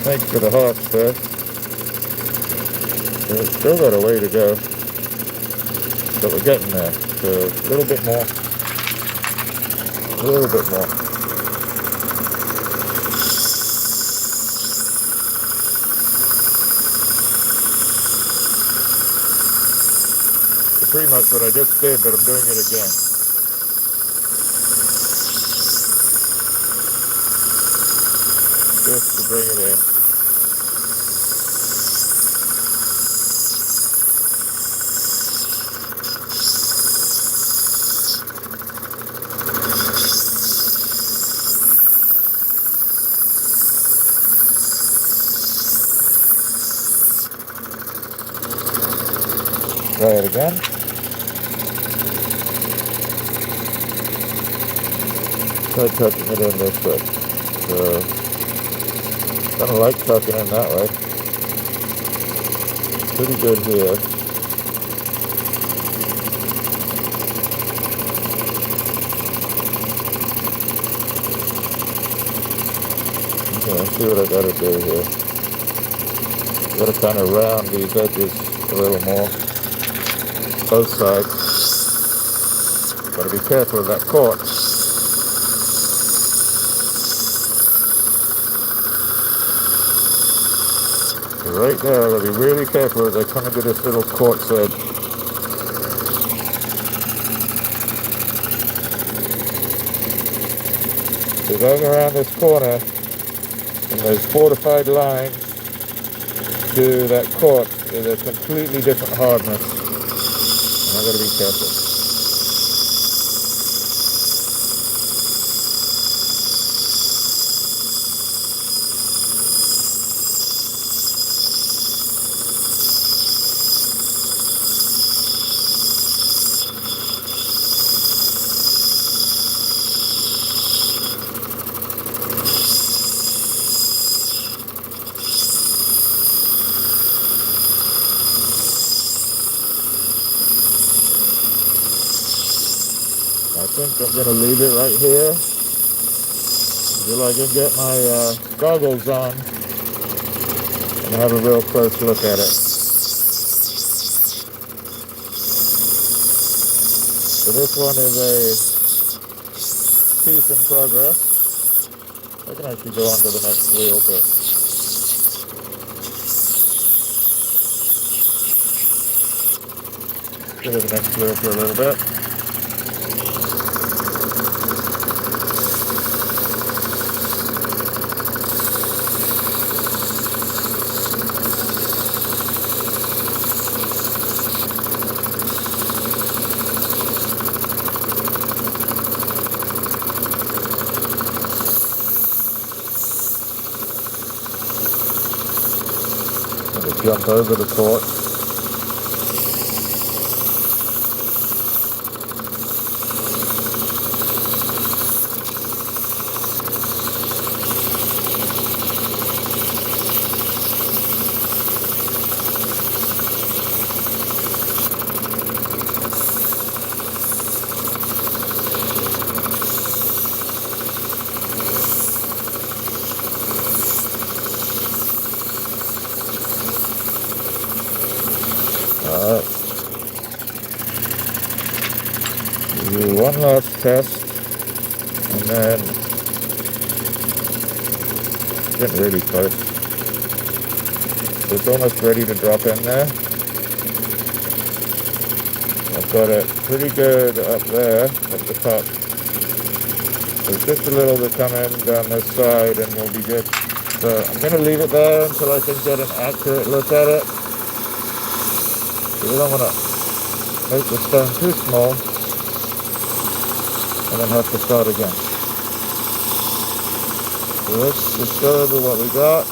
S1: Thanks for the hearts there. It's still got a way to go, but we're getting there. So a little bit more. So pretty much what I just did, but I'm doing it again. Just to bring it in. Try it again. Try touching it in this way. So Kind of like tucking in that way. Pretty good here. Okay, let's see what I gotta do here. Gotta kind of round these edges a little more. Both sides. Gotta be careful of that cord. Right there, I gotta be really careful as I come into this little quartz edge. So going around this corner, and those fortified lines to that quartz is a completely different hardness. And I've got to be careful. I think I'm going to leave it right here until I can get my goggles on and have a real close look at it. So this one is a piece in progress. I can actually go on to the next wheel, but go to the next wheel for a little bit. Jump over the quartz. Alright, do one last test, and then getting really close. It's almost ready to drop in there. I've got it pretty good up there at the top. There's just a little to come in down this side and we'll be good. So I'm going to leave it there until I can get an accurate look at it. We don't want to make the stone too small and then have to start again. So let's just go over what we got.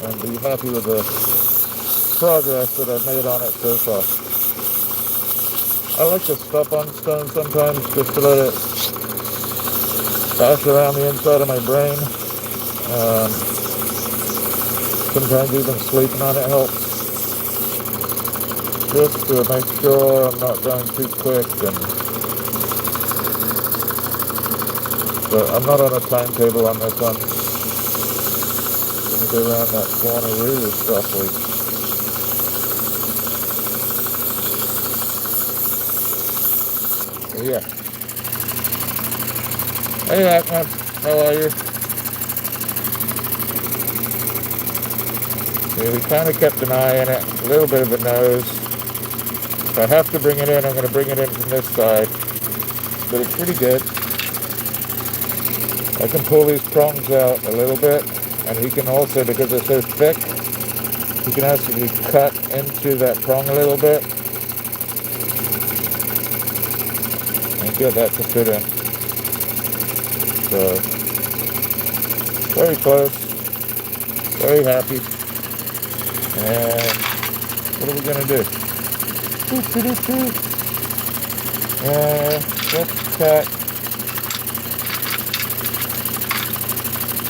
S1: And be happy with the progress that I've made on it so far. I like to stop on stone sometimes just to let it pass around the inside of my brain. Sometimes even sleeping on it helps. Just to make sure I'm not going too quick. But I'm not on a timetable on this one. I'm going to go around that corner really softly. So yeah. Hey Hackman, how are you? Yeah, we kind of kept an eye on it, a little bit of a nose. If I have to bring it in, I'm going to bring it in from this side. But it's pretty good. I can pull these prongs out a little bit, and he can also, because they're so thick, he can actually cut into that prong a little bit and get that to fit in. So, very close, very happy, and what are we going to do? Let's cut.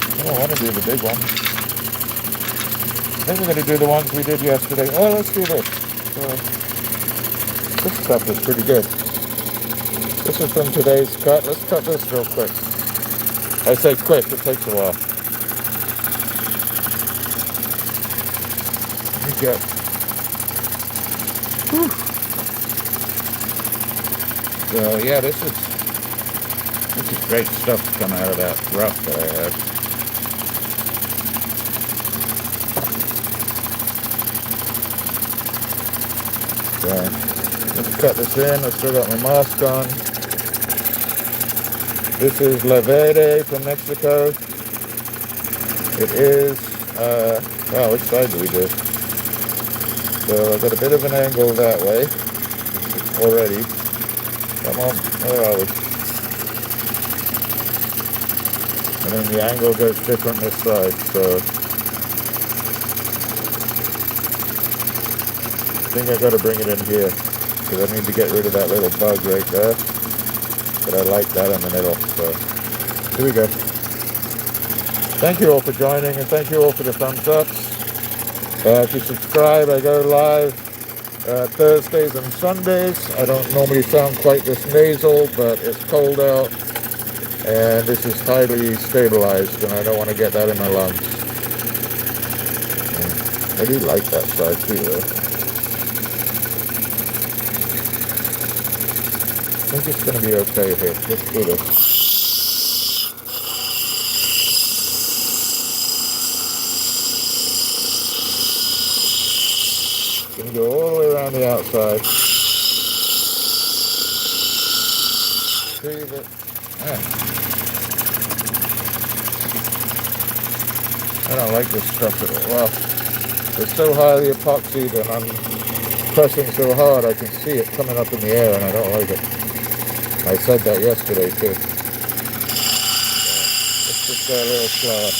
S1: I don't want to do the big one. I think we're going to do the ones we did yesterday. Oh, let's do this. This stuff is pretty good. This is from today's cut. Let's cut this real quick. I say quick, it takes a while. Let me get. Whew. So yeah, this is great stuff to come out of that rough that I had. So let's cut this in. I still got my mask on. This is Agate from Mexico. It is, wow, which side do we do? So I've got a bit of an angle that way already. Come on, where are we? And then the angle goes different this side, so I think I got to bring it in here because I need to get rid of that little bug right there. But I like that in the middle, so here we go. Thank you all for joining, and thank you all for the thumbs ups. If you subscribe, I go live Thursdays and Sundays. I don't normally sound quite this nasal, but it's cold out, and this is highly stabilized, and I don't want to get that in my lungs. I do like that side too, though. I think it's going to be okay here. Let's do this. Going to go all the way around the outside. See that? I don't like this stuff at all. Well, it's so highly epoxied and I'm pressing so hard I can see it coming up in the air and I don't like it. I said that yesterday too. Let's just go a little slower.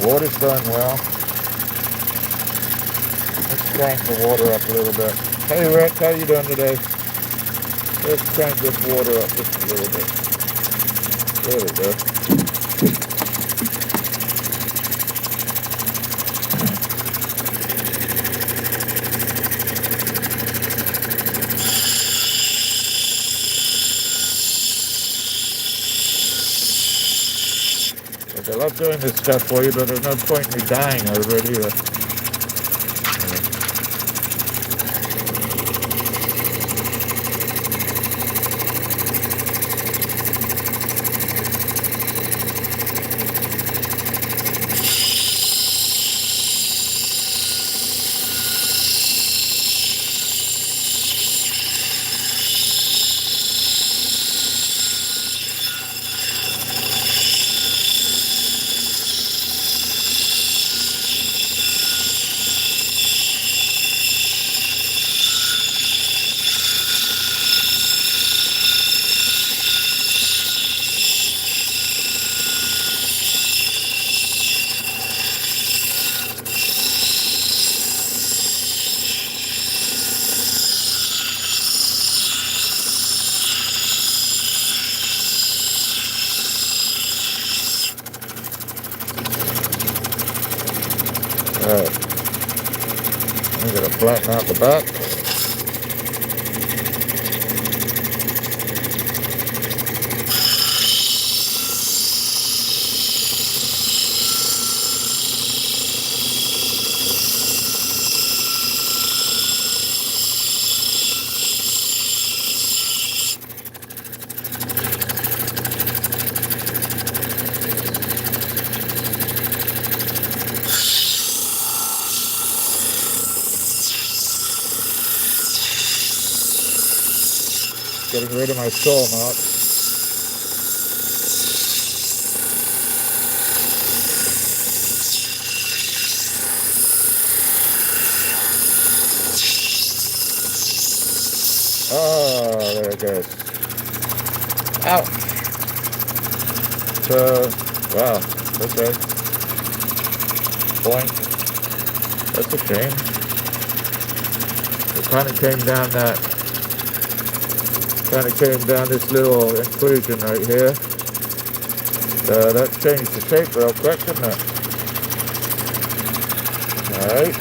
S1: Water's going well. Let's crank the water up a little bit. Hey Rick, how you doing today? Let's crank this water up just a little bit. There we go. I love doing this stuff for you, but there's no point in me dying over it either. Alright, I'm going to flatten out the back. Getting rid of my saw mark. Oh, there it goes. Ouch. So, wow, okay. Point. That's a shame. It kind of came down this little inclusion right here. That changed the shape real quick, didn't it? Alright.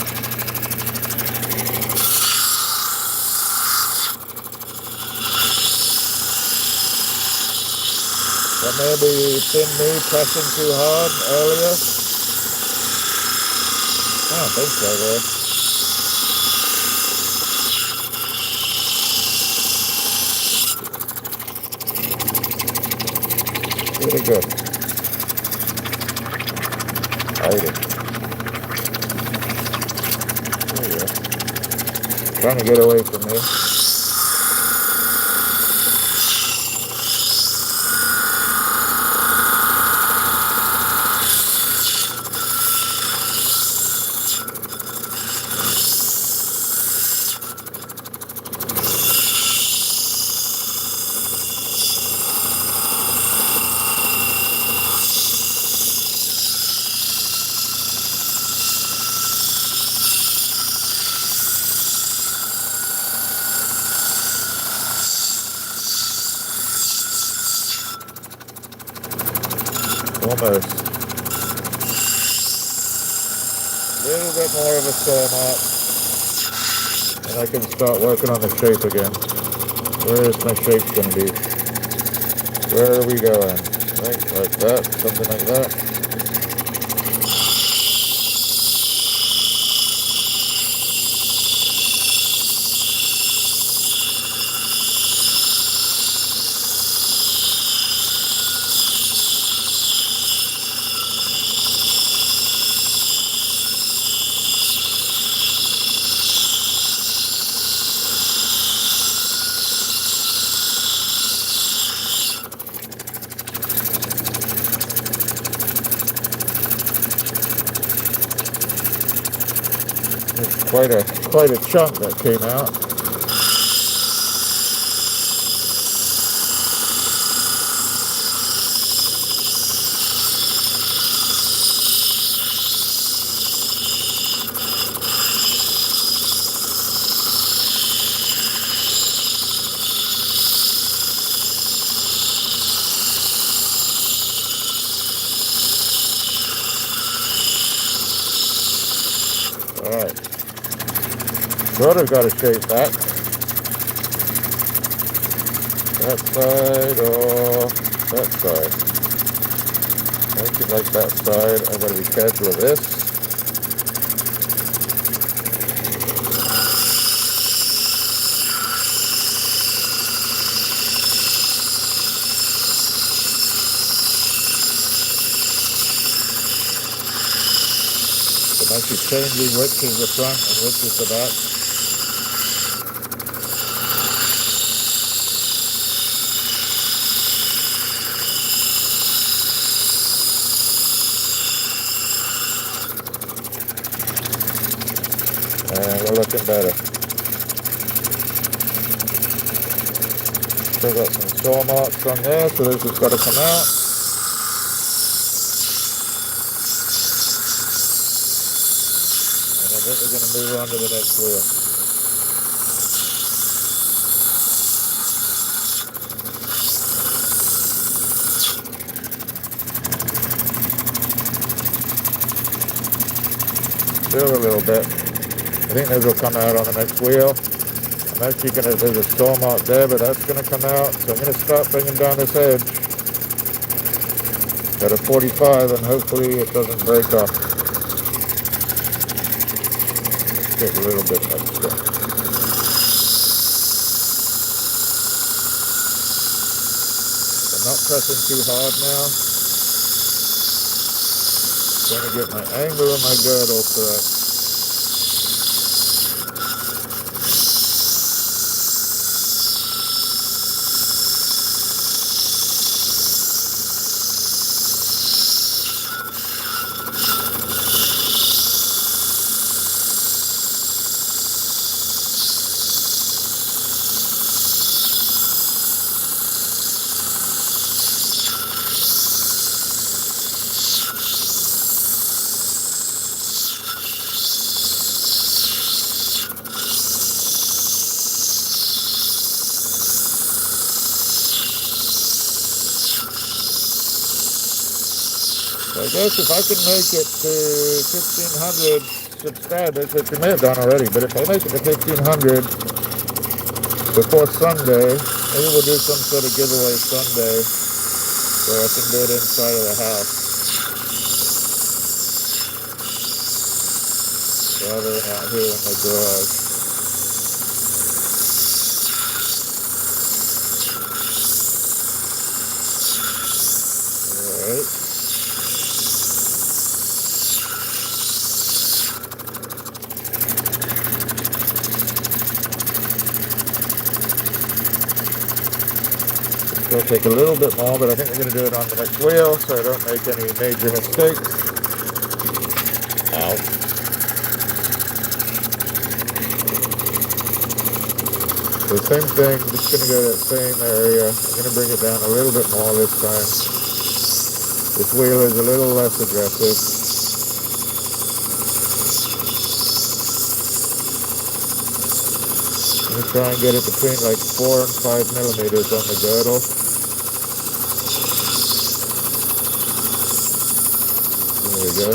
S1: That may have been me pressing too hard earlier. I don't think so though. Pretty good. Hiding. There you go. Trying to get away from me. Almost. A little bit more of a saw mark, and I can start working on the shape again. Where is my shape going to be? Where are we going? Right, like that, something like that. Quite a chunk that came out. All right. Sort of got a shape back. That side or that side. I should like that side. I've got to be careful of this. So I'm actually changing which is the front and which is the back. And we're looking better. Still got some saw marks on there, so this has got to come out. And I think we're going to move on to the next wheel. Still a little bit. I think those will come out on the next wheel. I'm actually going to, there's a saw mark there, but that's going to come out. So I'm going to start bringing down this edge at a 45, and hopefully it doesn't break off. Get a little bit extra. I'm not pressing too hard now. Trying to get my angle and my girdle correct. I guess if I can make it to 1,500 subscribers, which we may have done already, but if I make it to 1,500 before Sunday, maybe we'll do some sort of giveaway Sunday where I can do it inside of the house rather than out here in the garage. Alright. It'll take a little bit more, but I think I'm going to do it on the next wheel so I don't make any major mistakes. Ow. So same thing, just going to go to that same area. I'm going to bring it down a little bit more this time. This wheel is a little less aggressive. I'm going to try and get it between like 4 and 5 millimeters on the girdle. There we go.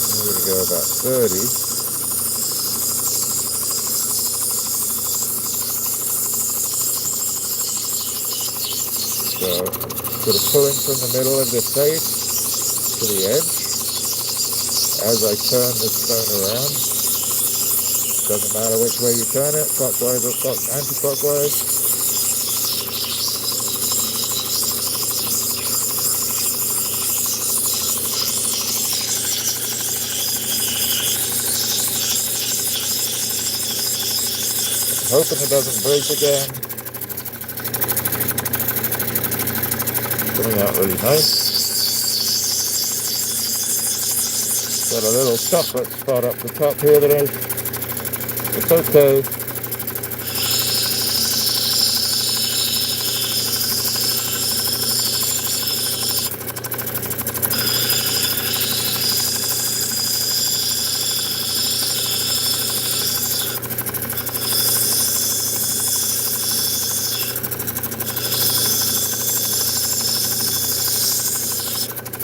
S1: I'm going to go about 30. So, sort of pulling from the middle of the face to the edge as I turn this stone around. Doesn't matter which way you turn it, clockwise or anti-clockwise. I'm hoping it doesn't break again. Coming out really nice. Got a little chocolate spot up the top here that it's okay.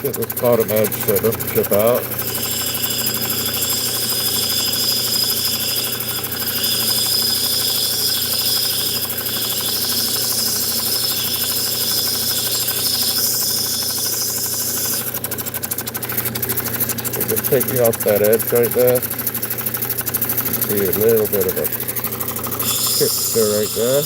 S1: Get this bottom edge so it doesn't chip out. Just taking off that edge right there. See a little bit of a tipster right there.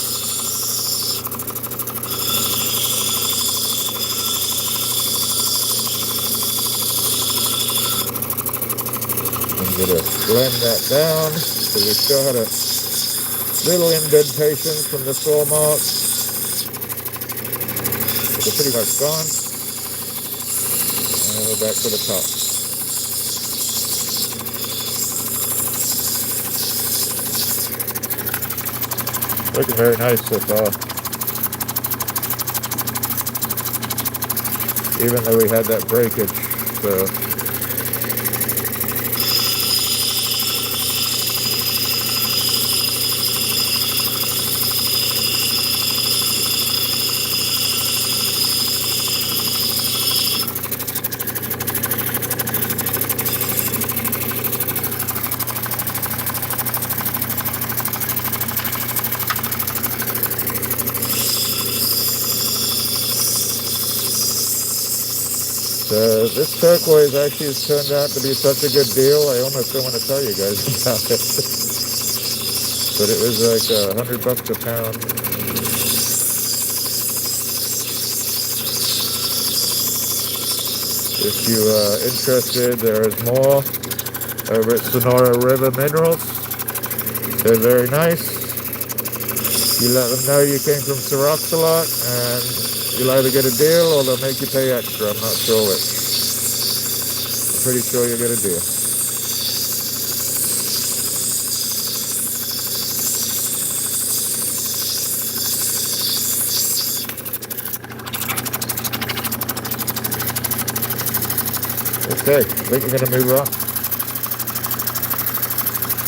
S1: I'm going to blend that down so we still had a little indentation from the saw marks. But they're pretty much gone. And we're back to the top. Looking very nice so far. Even though we had that breakage, so. This turquoise actually has turned out to be such a good deal, I almost don't want to tell you guys about it. But it was like $100 a pound. If you are interested, there is more over at Sonora River Minerals. They're very nice. You let them know you came from RocksAlot and you'll either get a deal or they'll make you pay extra. I'm not sure which. I'm pretty sure you'll get a deal. Okay, I think we're going to move on.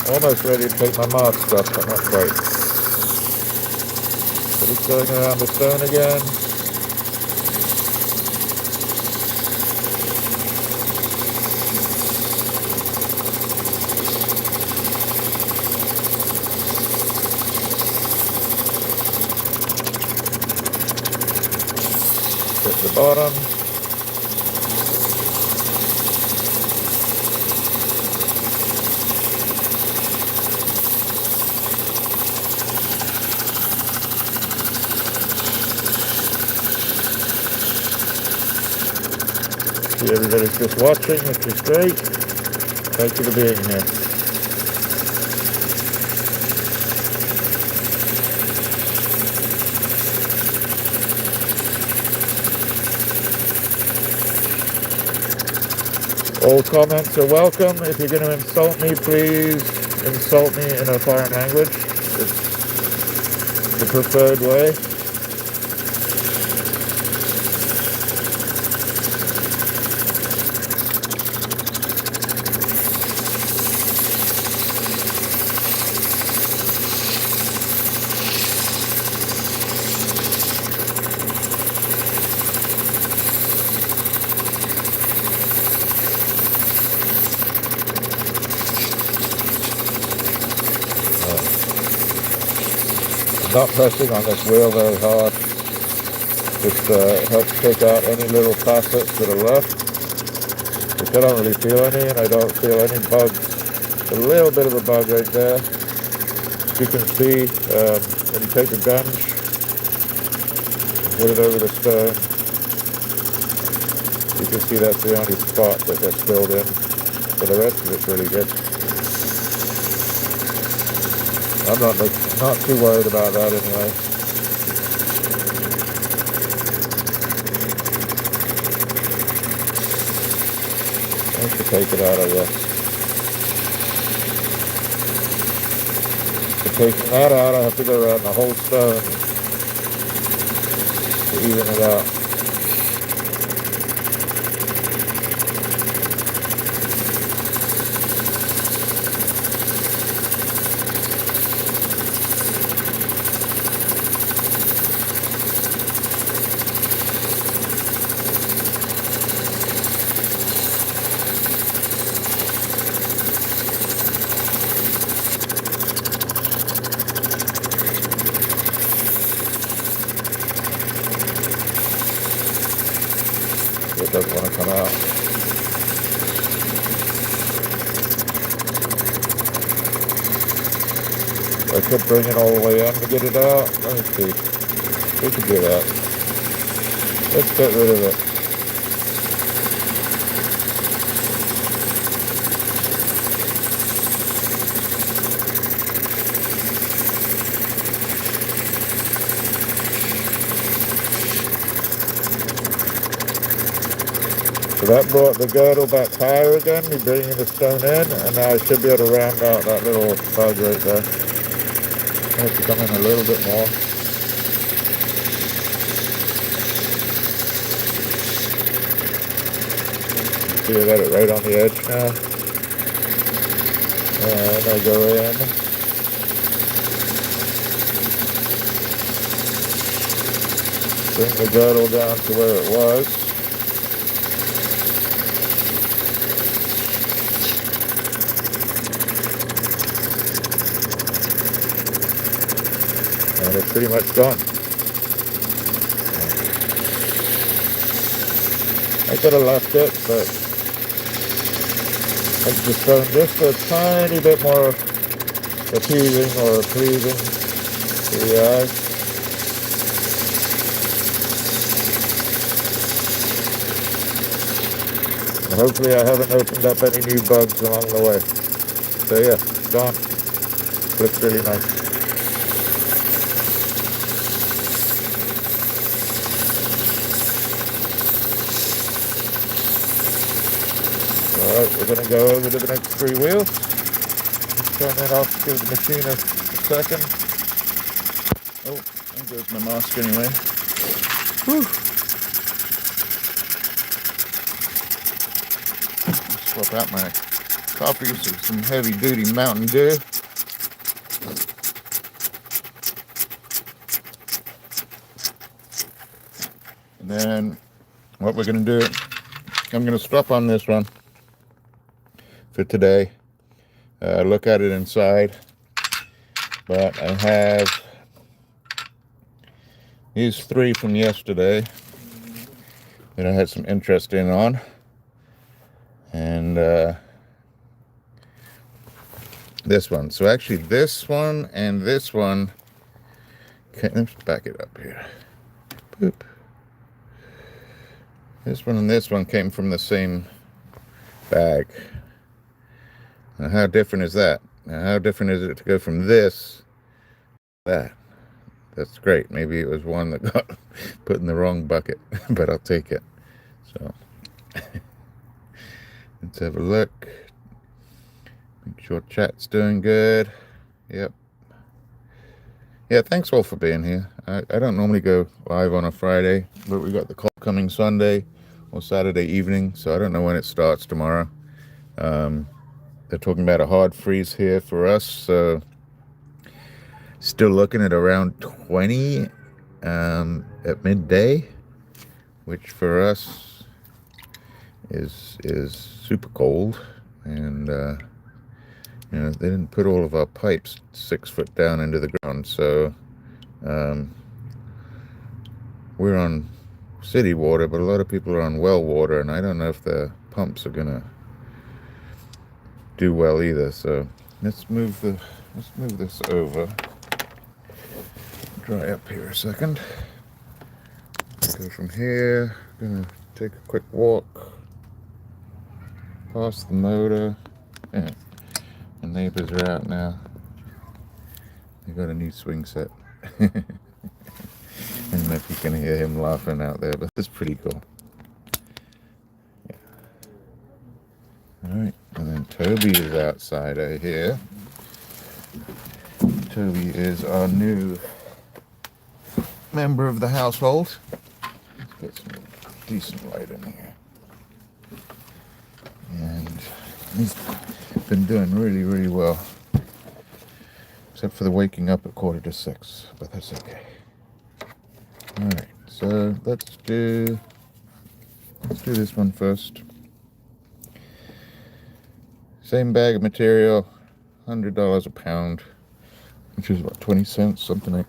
S1: Almost ready to take my mask off, but not quite. But it's going around the stone again. Hit the bottom. See, everybody's just watching, which is great. Thank you for being here. All comments are welcome. If you're going to insult me, please insult me in a foreign language. It's the preferred way. Not pressing on this wheel very hard. Just helps take out any little facets that are left, which I don't really feel any, and I don't feel any bugs. A little bit of a bug right there. You can see when you take the gunge and put it over the stone, you can see that's the only spot that gets filled in. But the rest of it's really good. I'm not too worried about that anyway. I have to take it out, I guess. For taking that out, I have to go around the whole stone to even it out. It doesn't want to come out. I could bring it all the way in to get it out. Let me see. We could do that. Let's get rid of it. So that brought the girdle back higher again, me bringing the stone in, and now I should be able to round out that little bug right there. I have to come in a little bit more. See, I got it right on the edge now. And I go in. Bring the girdle down to where it was. And it's pretty much gone. I could have left it, but I just found just a tiny bit more appeasing or pleasing to the eye. And hopefully I haven't opened up any new bugs along the way. So yeah, it's gone. Looks really nice. Alright, we're going to go over to the next three wheels. Let's turn that off, give the machine a second. Oh, there goes my mask anyway. Whew. Swap out my coffee, some heavy duty Mountain Dew. And then what we're going to do, I'm going to stop on this one for today. Look at it inside. But I have these 3 from yesterday that I had some interest on. And this one. So actually this one and this one, okay, let's back it up here. Boop. This one and this one came from the same bag. Now how different is that? Now how different is it to go from this to that? That's great. Maybe it was one that got put in the wrong bucket, but I'll take it. So let's have a look. Make sure chat's doing good. Yep. Yeah, thanks all for being here. I don't normally go live on a Friday, but we got the call coming Sunday or Saturday evening, so I don't know when it starts tomorrow. They're talking about a hard freeze here for us, so still looking at around 20 at midday, which for us is super cold. And you know, they didn't put all of our pipes 6 foot down into the ground, so we're on city water, but a lot of people are on well water, and I don't know if the pumps are gonna do well either. So let's move this over. Dry up here a second. Go from here. Gonna take a quick walk past the motor. Yeah. The neighbors are out now. They got a new swing set. I don't know if you can hear him laughing out there, but it's pretty cool. Yeah. Alright, and then Toby is outside out here. Toby is our new member of the household. Let's get some decent light in here. And he's been doing really, really well. Except for the waking up at 5:45, but that's okay. Alright, so let's do this one first. Same bag of material, $100 a pound, which is what, 20 cents, something like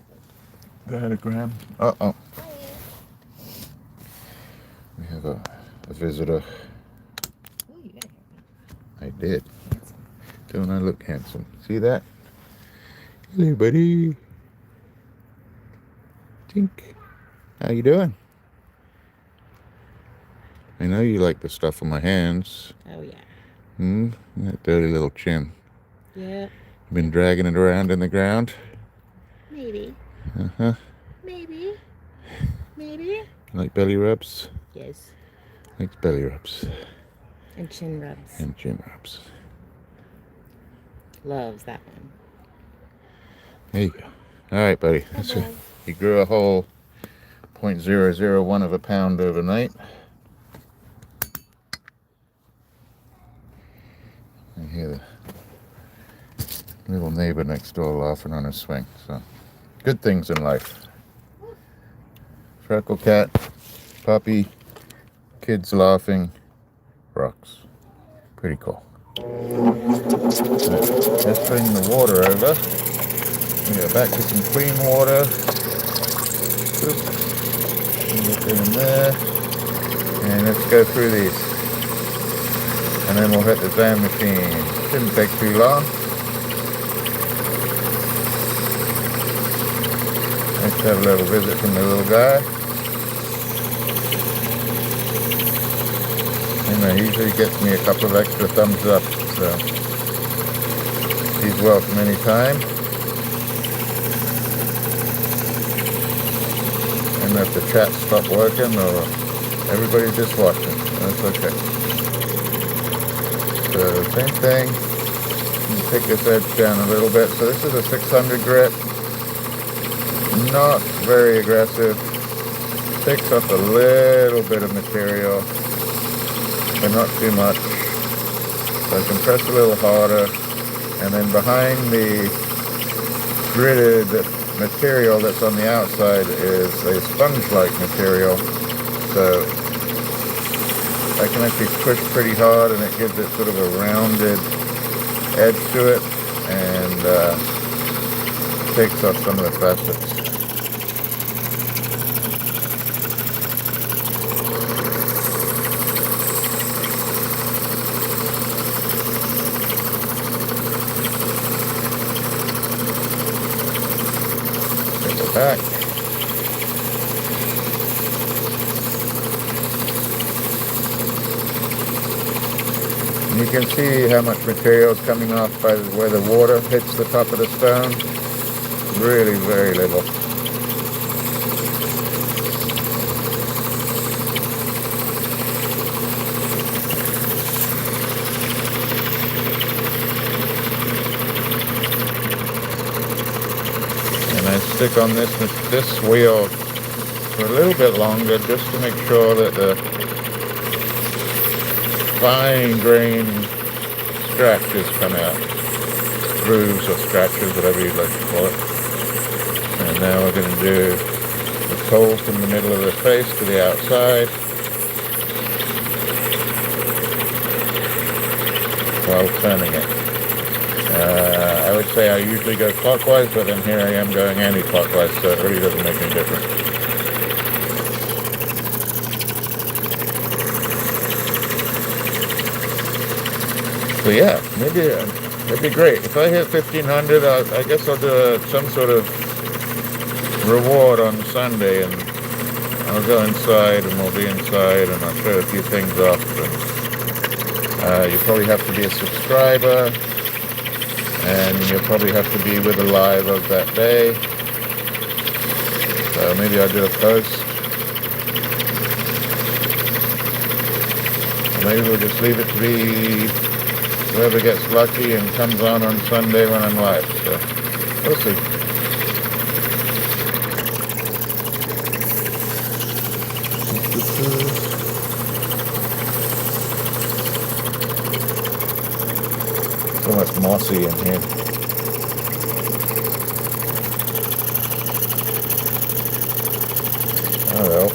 S1: that a gram. Uh-oh. We have a visitor.
S2: Oh, you got it.
S1: I did. Don't I look handsome? See that? Hello, buddy. Tink. How you doing? I know you like the stuff on my hands.
S2: Oh, yeah.
S1: That dirty little chin.
S2: Yeah.
S1: Been dragging it around in the ground?
S2: Maybe.
S1: Uh-huh.
S2: Maybe. Maybe.
S1: Like belly rubs?
S2: Yes.
S1: Likes belly rubs.
S2: And chin rubs.
S1: And chin rubs.
S2: Loves that one.
S1: There you go. All right, buddy. That's it. He grew a whole 0.001 of a pound overnight. I hear the little neighbor next door laughing on his swing. So, good things in life. Freckle cat, puppy, kids laughing, rocks. Pretty cool. Let's bring the water over. We go back to some clean water. Oop. Get it in there. And let's go through these. And then we'll hit the sand machine. Shouldn't take too long. Let's have a little visit from the little guy. And he usually gets me a couple of extra thumbs up, so he's welcome anytime. And if the chat stopped working or everybody's just watching, that's okay. So same thing. Take this edge down a little bit. So this is a 600 grit. Not very aggressive. Takes up a little bit of material, but not too much. So I can press a little harder, and then behind the gridded material that's on the outside is a sponge-like material. So I can actually push pretty hard, and it gives it sort of a rounded edge to it, and takes off some of the facets. Take it back. And you can see how much material is coming off by where the water hits the top of the stone. Really very little. And I stick on this wheel for a little bit longer just to make sure that the fine grain scratches come out. Grooves or scratches, whatever you'd like to call it. And now we're going to do the toe from the middle of the face to the outside while turning it. I would say I usually go clockwise, but then here I am going anti-clockwise, so it really doesn't make any difference. So yeah, maybe it'd be great. If I hit 1,500, I guess I'll do some sort of reward on Sunday, and I'll go inside, and we'll be inside, and I'll show a few things off. And, you probably have to be a subscriber, and you'll probably have to be with a live of that day. So maybe I'll do a post. Or maybe we'll just leave it to be whoever gets lucky and comes on Sunday when I'm live. So we'll see. So much mossy in here. That'll help.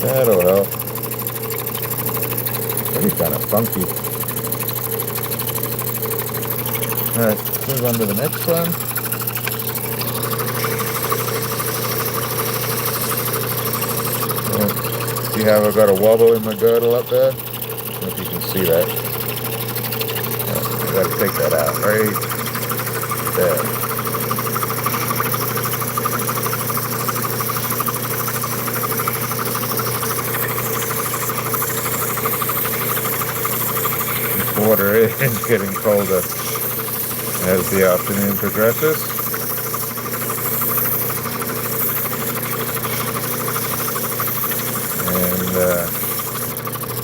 S1: That'll help. Really kind of funky. Alright, move on to the next one. See how I've got a wobble in my girdle up there? I don't know if you can see that. I gotta take that out right there. This water is getting colder as the afternoon progresses. And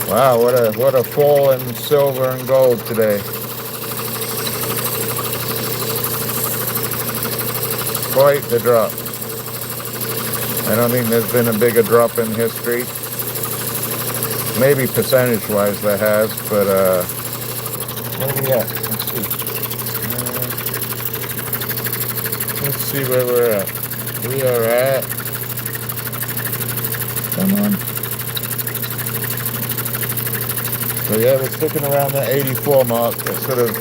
S1: wow, what a fall in silver and gold today. Quite the drop. I don't think there's been a bigger drop in history. Maybe percentage-wise there has, but where are we at? Let's see where we're at. We are at, come on. So yeah, we're sticking around the 84 mark. It sort of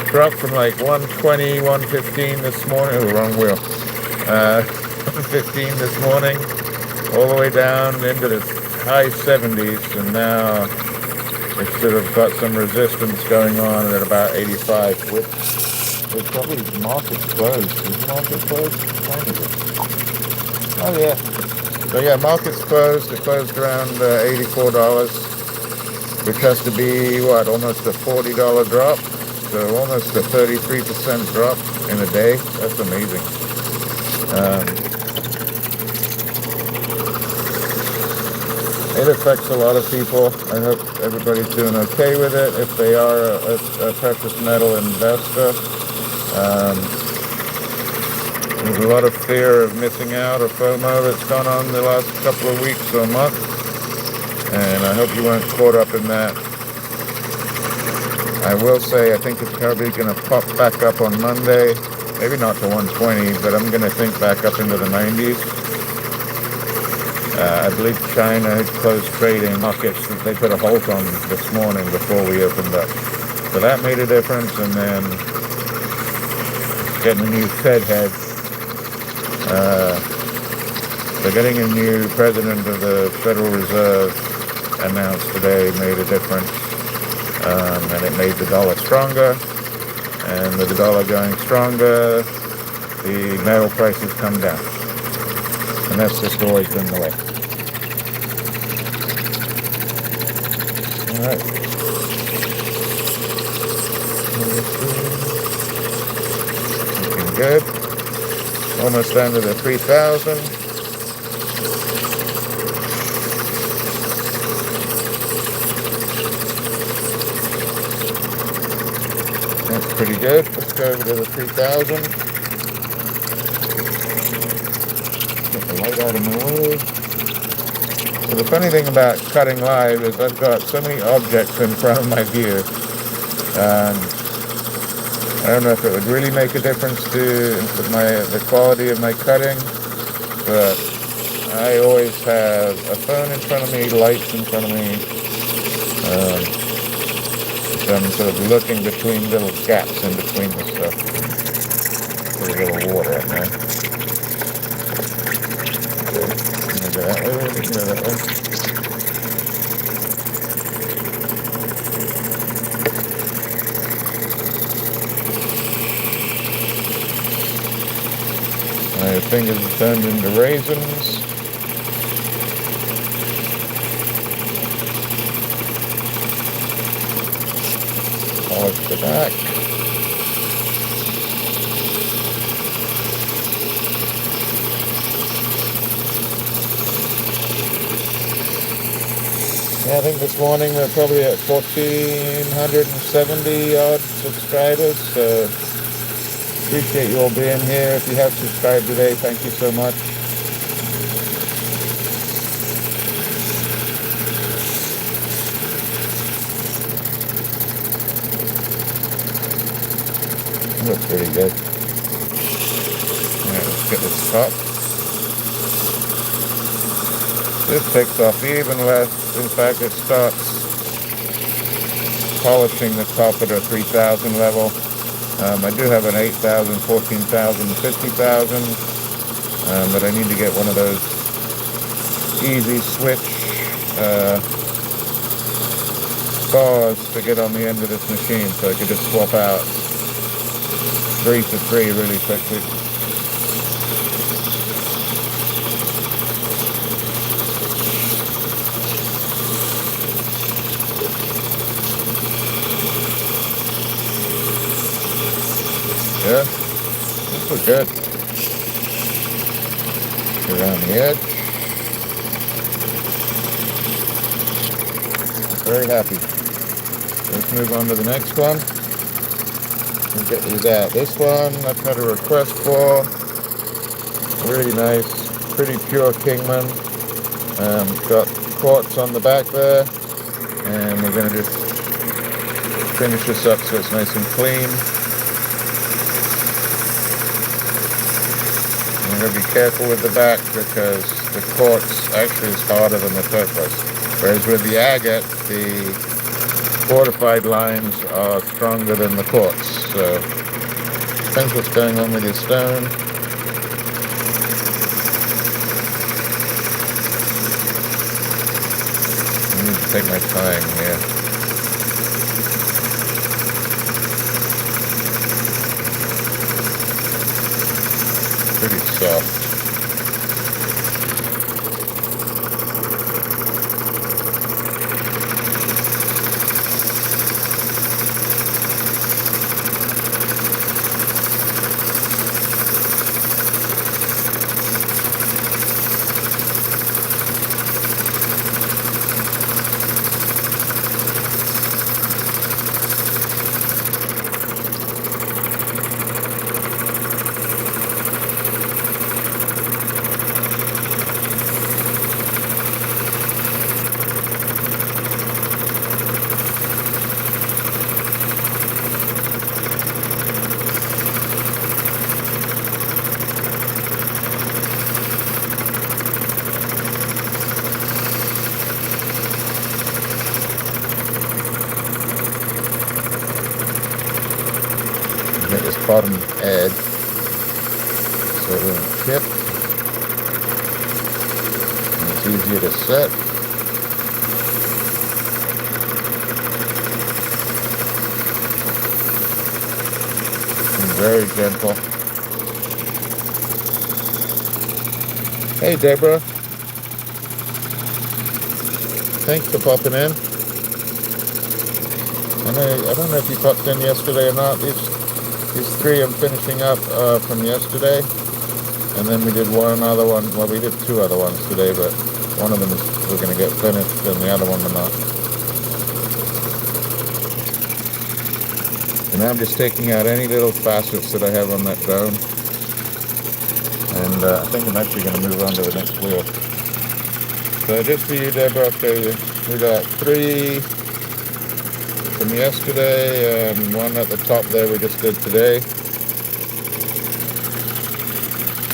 S1: dropped from like 120, 115 this morning. Oh, wrong wheel. 115 this morning, all the way down into the high 70s, and now it's sort of got some resistance going on at about 85, which is probably market closed. Is the market closed? What time is it? Oh yeah. So yeah, market's closed. It closed around $84, which has to be, what, almost a $40 drop? So almost a 33% drop in a day. That's amazing. It affects a lot of people. I hope everybody's doing okay with it if they are a precious metal investor. There's a lot of fear of missing out or FOMO that's gone on the last couple of weeks or month, and I hope you weren't caught up in that. I will say I think it's probably going to pop back up on Monday. Maybe not to 120, but I'm going to think back up into the 90s. I believe China had closed trading markets that they put a halt on this morning before we opened up. So that made a difference, and then getting a new Fed head. So getting a new president of the Federal Reserve announced today made a difference, and it made the dollar stronger, and with the dollar going stronger, the metal prices come down, and that's just always been the way. All right. Looking good. Almost down to the 3,000. That's pretty good. Let's go over to the 3,000. Get the light out of my way. So the funny thing about cutting live is I've got so many objects in front of my view. I don't know if it would really make a difference to the quality of my cutting, but I always have a phone in front of me, lights in front of me. So I'm sort of looking between little gaps in between the stuff. Put a little water in there. Okay. Go that way, we can go that way. My fingers are turned into raisins. Polish the back. Yeah, I think this morning we're probably at 1,470 odd subscribers, so appreciate you all being here. If you have subscribed today, thank you so much. Looks pretty good. Alright, let's get this top. This takes off even less. In fact, it starts polishing the top at a 3,000 level. I do have an 8,000, 14,000, 50,000, but I need to get one of those easy switch bars to get on the end of this machine, so I could just swap out 3 to 3 really quickly. Yeah, this looks good. Around the edge. Very happy. Let's move on to the next one. We'll get these out. This one I've had a request for. Really nice, pretty pure Kingman. Got quartz on the back there, and we're going to just finish this up so it's nice and clean. I'm going to be careful with the back because the quartz actually is harder than the turquoise. Whereas with the agate, the fortified lines are stronger than the quartz. So depends what's going on with your stone. I need to take my time here. Pretty soft. at this bottom edge so it won't chip, and it's easier to set. And very gentle. Hey Deborah, thanks for popping in. I don't know if you popped in yesterday or not. These three I'm finishing up from yesterday, and then we did one other one. Well, we did two other ones today, but one of them we're going to get finished, and the other one we're not. And now I'm just taking out any little facets that I have on that bone, and I think I'm actually going to move on to the next wheel. So just for you, Deborah, I'll show you. We got three from yesterday, and one at the top there we just did today.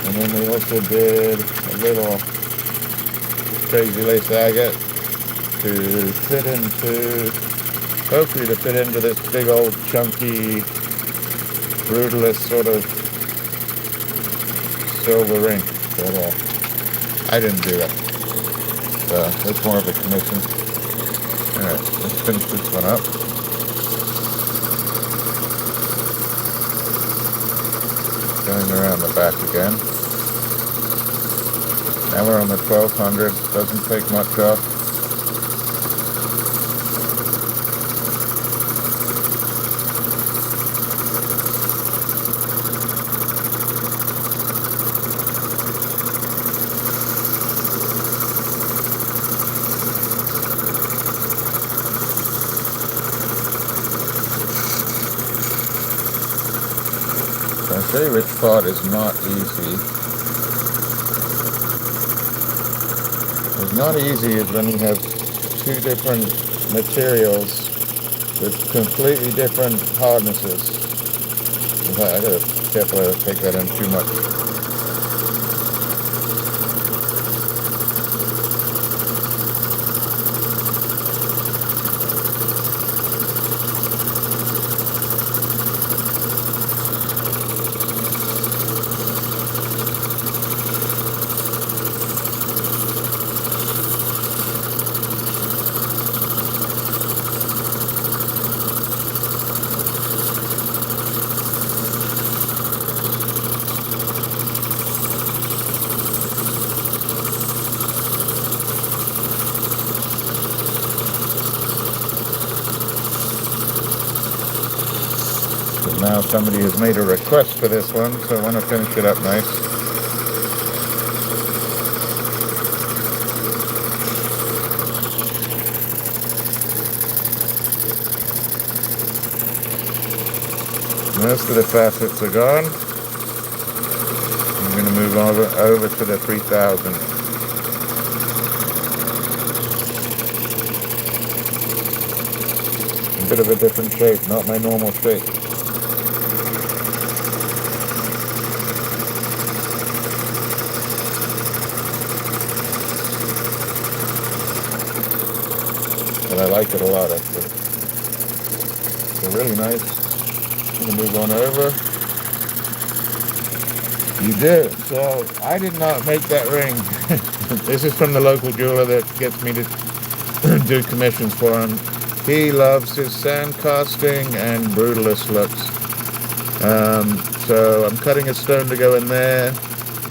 S1: And then we also did a little crazy lace agate to fit into, hopefully to fit into this big old chunky brutalist sort of silver ring. But I didn't do that. So it's more of a commission. Alright, let's finish this one up. Going around the back again. Now we're on the 1200, doesn't take much off. I say which part is not easy. What's not easy is when you have two different materials with completely different hardnesses. In fact, I gotta be careful I don't take that in too much. Now somebody has made a request for this one, so I want to finish it up nice. Most of the facets are gone. I'm going to move over to the 3000. A bit of a different shape, not my normal shape. And I like it a lot, actually. So really nice. I'm going to move on over. You did. So I did not make that ring. This is from the local jeweler that gets me to do commissions for him. He loves his sand casting and brutalist looks. So I'm cutting a stone to go in there,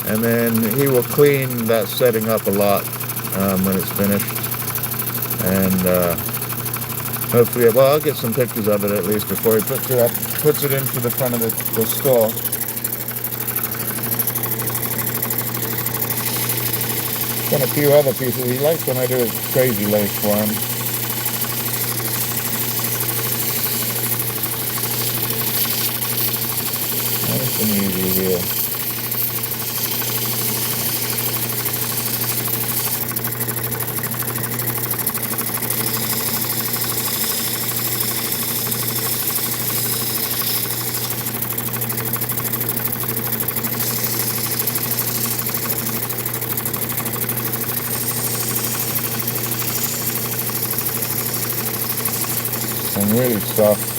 S1: and then he will clean that setting up a lot when it's finished. And hopefully, well, I'll get some pictures of it at least before he puts it into the front of the store. And a few other pieces. He likes when I do a crazy lace for him. Nice and easy here. And really soft.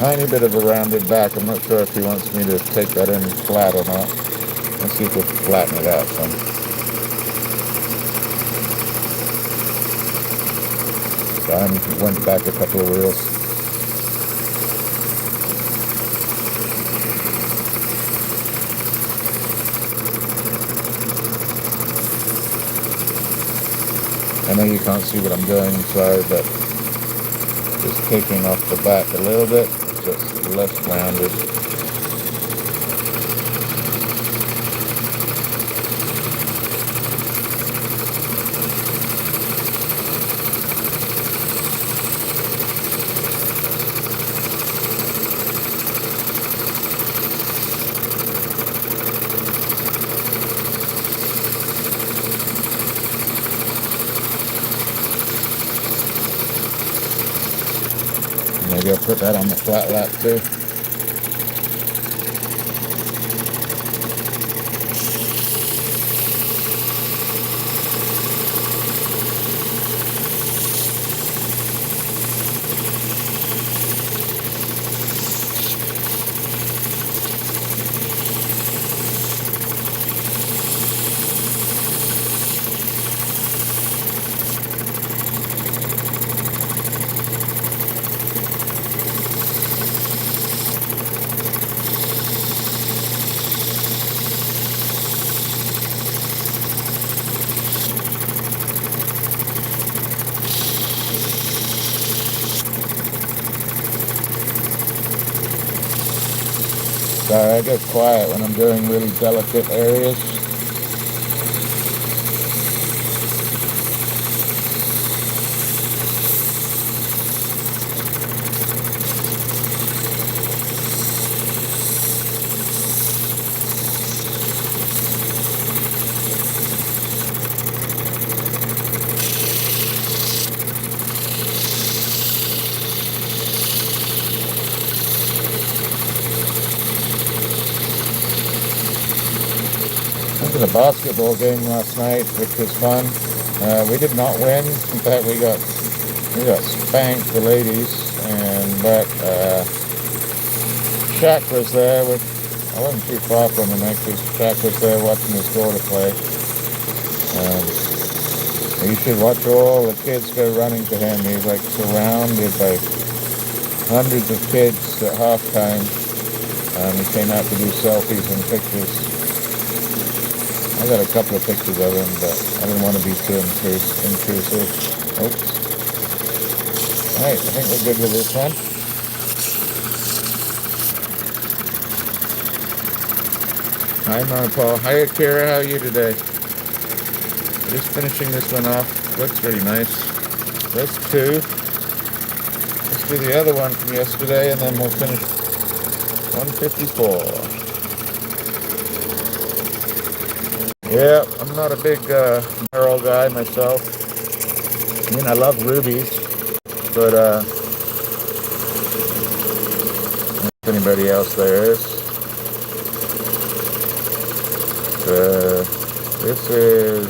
S1: tiny bit of a rounded back. I'm not sure if he wants me to take that in flat or not. Let's see if we can flatten it out some. So I went back a couple of wheels. I know you can't see what I'm doing, sorry, but just taking off the back a little bit, so it's less rounded. Maybe I'll put that on the flat lap too. Sorry, I get quiet when I'm doing really delicate areas. Went to the basketball game last night, which was fun. We did not win. In fact, we got spanked, the ladies, but Shaq was there. I wasn't too far from him actually. Shaq was there watching his daughter play. You should watch all the kids go running to him. He's like surrounded by hundreds of kids at halftime. He came out to do selfies and pictures. I got a couple of pictures of him, but I didn't want to be too intrusive. Oops. Alright, I think we're good with this one. Hi Marpaul. Hi Akira, how are you today? Just finishing this one off. Looks really nice. That's two. Let's do the other one from yesterday and then we'll finish 154. Yeah, I'm not a big barrel guy myself. I mean, I love rubies, but if anybody else there is. This is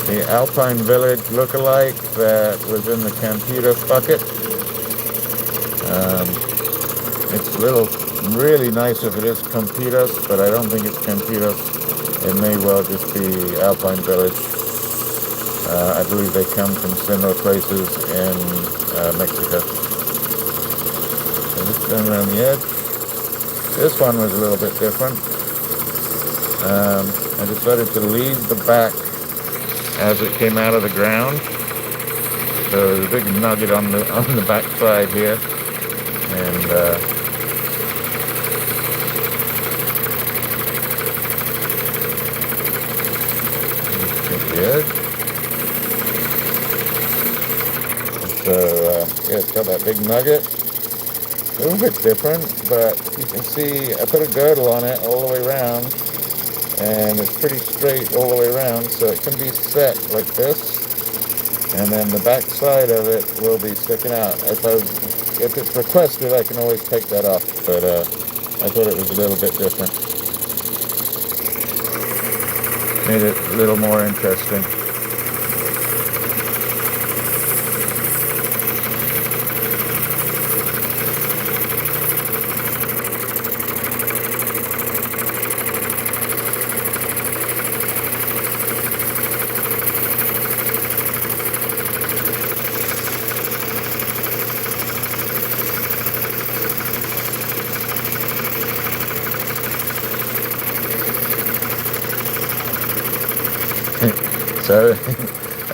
S1: the Alpine Village lookalike that was in the Camputus bucket. It's a little really nice if it is Camputus, but I don't think it's Camputus. It may well just be Alpine Village. I believe they come from similar places in Mexico. So just going around the edge. This one was a little bit different. I decided to leave the back as it came out of the ground. So there's a big nugget on the back side here, and good. So yeah, it's got that big nugget. A little bit different, but you can see I put a girdle on it all the way around, and it's pretty straight all the way around, so it can be set like this, and then the back side of it will be sticking out. If it's requested, I can always take that off, but I thought it was a little bit different. Made it a little more interesting. So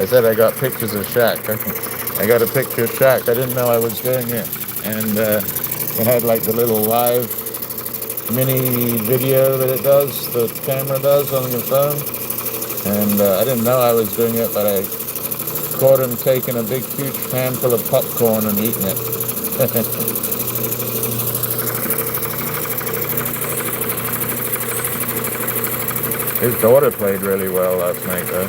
S1: I said I got pictures of Shaq. I got a picture of Shaq. I didn't know I was doing it. And it had like the little live mini video that it does, the camera does on your phone. And I didn't know I was doing it, but I caught him taking a big, huge handful of popcorn and eating it. His daughter played really well last night, though.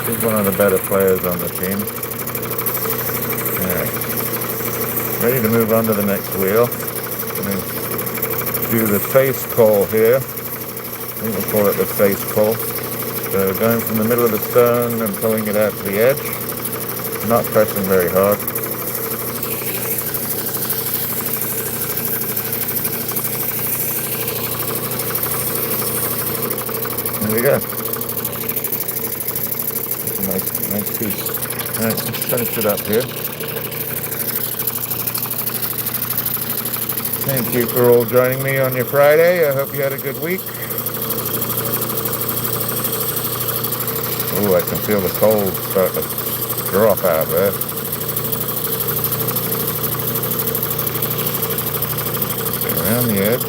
S1: She's one of the better players on the team. Alright. Ready to move on to the next wheel. Going to do the face pull here. I think we'll call it the face pull. So going from the middle of the stone and pulling it out to the edge. Not pressing very hard. There we go. Nice piece. Alright, let's finish it up here. Thank you for all joining me on your Friday. I hope you had a good week. Oh, I can feel the cold start to drop out there. Around the edge.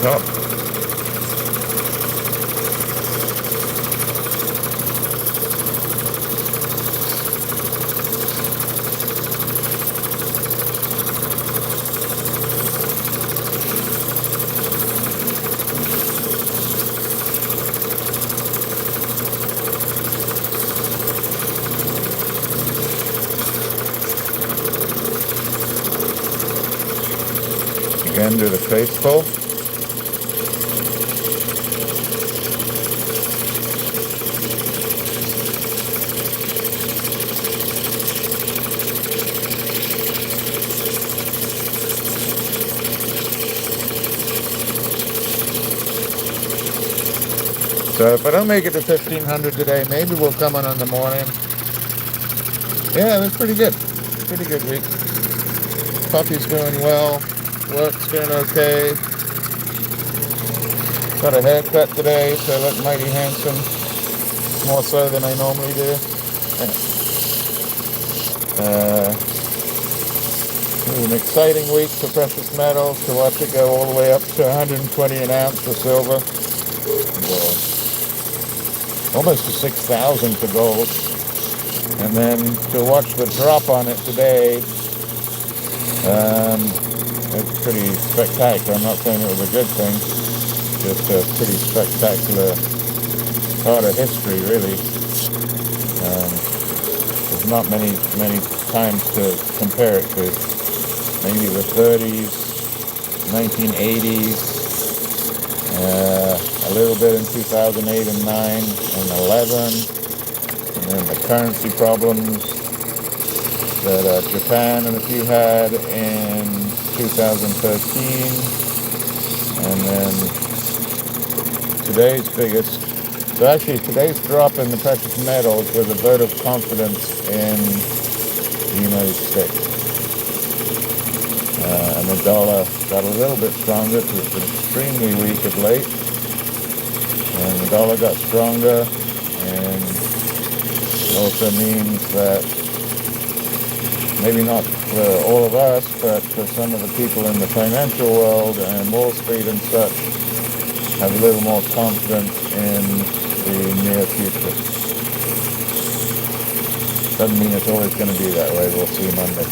S1: Top. Again, do the face pull. So if I don't make it to 1500 today, maybe we'll come on the morning. Yeah, that's pretty good. Pretty good week. Puppy's doing well. Work's doing okay. Got a haircut today, so I look mighty handsome. More so than I normally do. An exciting week for precious metals, to watch it go all the way up to 120 an ounce for silver. Almost to 6,000 for gold. And then to watch the drop on it today, it's pretty spectacular. I'm not saying it was a good thing, just a pretty spectacular part of history, really. There's not many times to compare it to. Maybe the 30s, 1980s, a little bit in 2008 and 9 and 11, and then the currency problems that Japan and a few had in 2013, and then today's biggest. So actually, today's drop in the precious metals was a vote of confidence in the United States. And the dollar got a little bit stronger, because it's been extremely weak of late. And the dollar got stronger, and it also means that maybe not for all of us, but for some of the people in the financial world and Wall Street and such, have a little more confidence in the near future. Doesn't mean it's always going to be that way. We'll see Monday.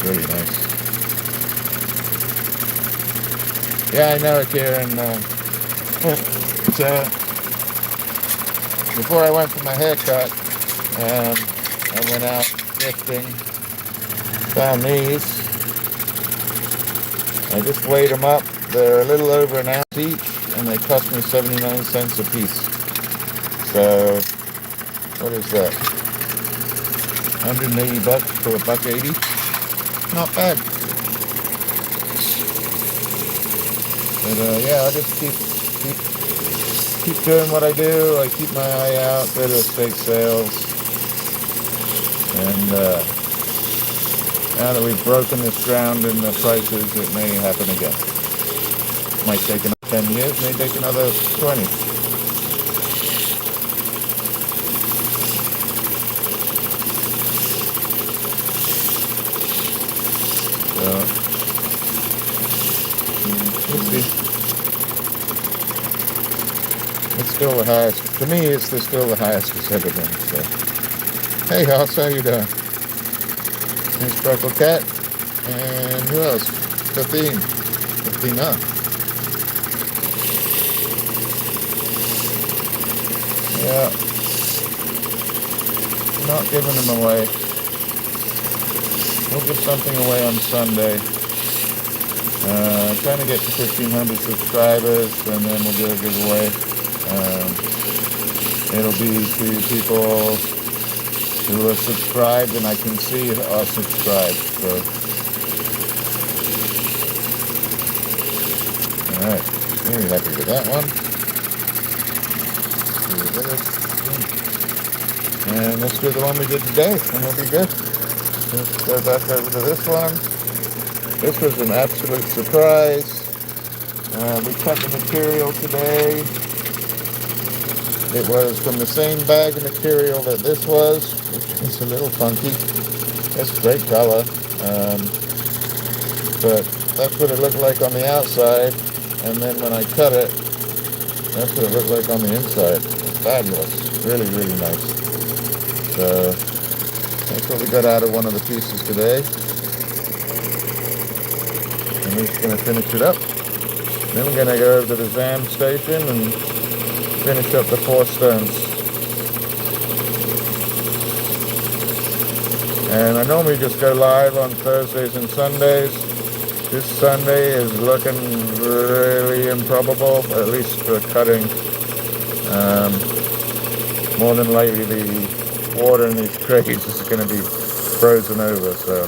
S1: Really nice. Yeah, I know it here, and so before I went for my haircut, I went out thrifting, found these. I just weighed them up. They're a little over an ounce each, and they cost me 79 cents a piece. So what is that? $180 for $1.80. Not bad. But yeah, I just keep doing what I do. I keep my eye out, go to estate sales, and now that we've broken this ground in the prices, it may happen again. Might take another 10 years, may take another 20. So, we'll see. It's still the highest. To me, it's still the highest it's ever been. So, hey, Hoss, how you doing? Hey, Sparkle Cat. And who else? 15. 15 up. Yeah. Not giving them away. We'll give something away on Sunday. Trying to get to 1,500 subscribers, and then we'll do a giveaway. It'll be to people who are subscribed and I can see are subscribed. So, all right, very happy with that one. And let's do the one we did today, and we'll be good. Let's go back over to this one. This was an absolute surprise. We cut the material today. It was from the same bag of material that this was, which is a little funky. It's a great color. But that's what it looked like on the outside. And then when I cut it, that's what it looked like on the inside. Fabulous. Really, really nice. So that's what we got out of one of the pieces today. And we're just going to finish it up. Then we're going to go over to the ZAM station and finish up the 4 stones. And I normally just go live on Thursdays and Sundays. This Sunday is looking really improbable, at least for cutting. More than likely the water in these crates is going to be frozen over, so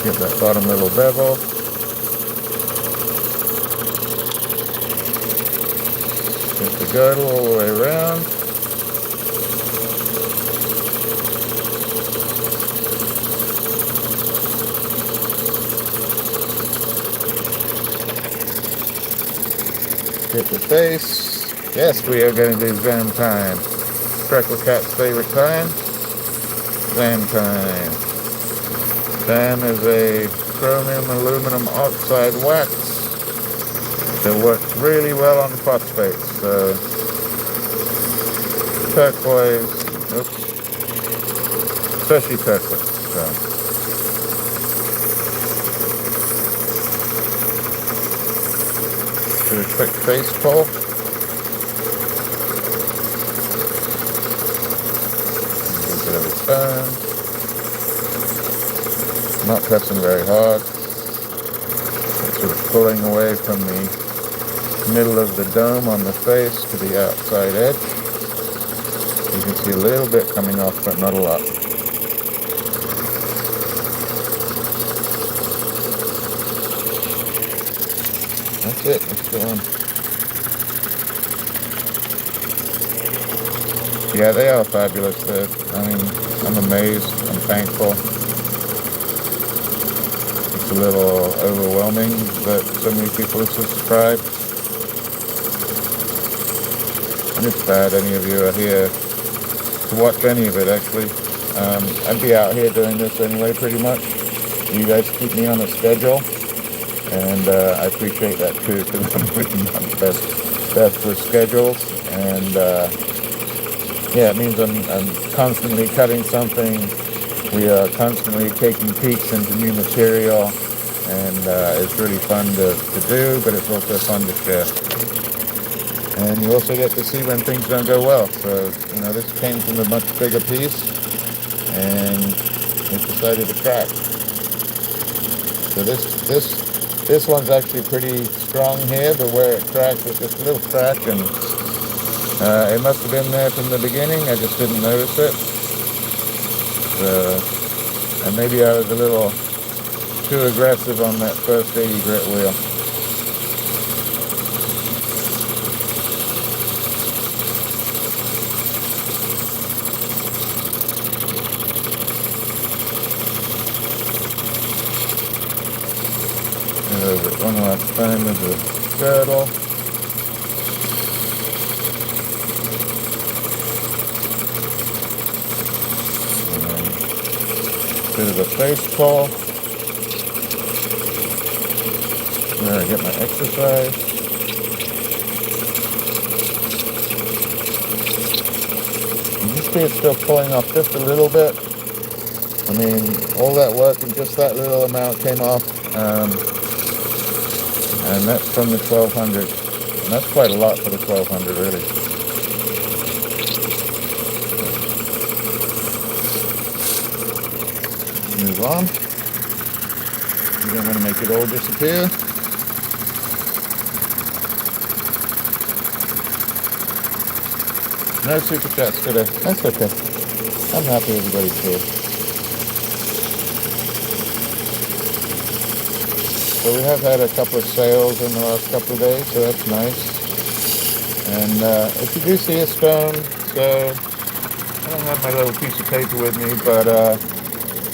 S1: get that bottom little bevel. Get the girdle all the way around. Get the face. Yes, we are going to do ZAM time. Freckle Cat's favorite time. ZAM time. ZAM is a chromium aluminum oxide wax that works really well on phosphates. So, turquoise, oops, especially turquoise. So, do a quick face pull. Not pressing very hard. Sort of pulling away from the middle of the dome on the face to the outside edge. You can see a little bit coming off, but not a lot. That's it. Let's go on. Yeah, they are fabulous. I mean, I'm amazed. I'm thankful. It's a little overwhelming that so many people have subscribed. And it's bad any of you are here to watch any of it, actually. I'd be out here doing this anyway, pretty much. You guys keep me on a schedule. And I appreciate that too, because I'm really not best with schedules. And yeah, it means I'm constantly cutting something. We are constantly taking peeks into new material, and it's really fun to do, but it's also fun to share. And you also get to see when things don't go well. So, you know, this came from a much bigger piece, and it decided to crack. So this one's actually pretty strong here, but where it cracked was just a little crack, and It must have been there from the beginning, I just didn't notice it. And maybe I was a little too aggressive on that first 80 grit wheel. And over it one last time with the girdle. Bit of a face pull. There I get my exercise. You see it's still pulling off just a little bit. I mean, all that work and just that little amount came off. And that's from the 1200. And that's quite a lot for the 1200, really. Move on. You don't want to make it all disappear. No super chats today. That's okay. I'm happy everybody's here. So we have had a couple of sales in the last couple of days, so that's nice. And if you do see a stone, so I don't have my little piece of paper with me, but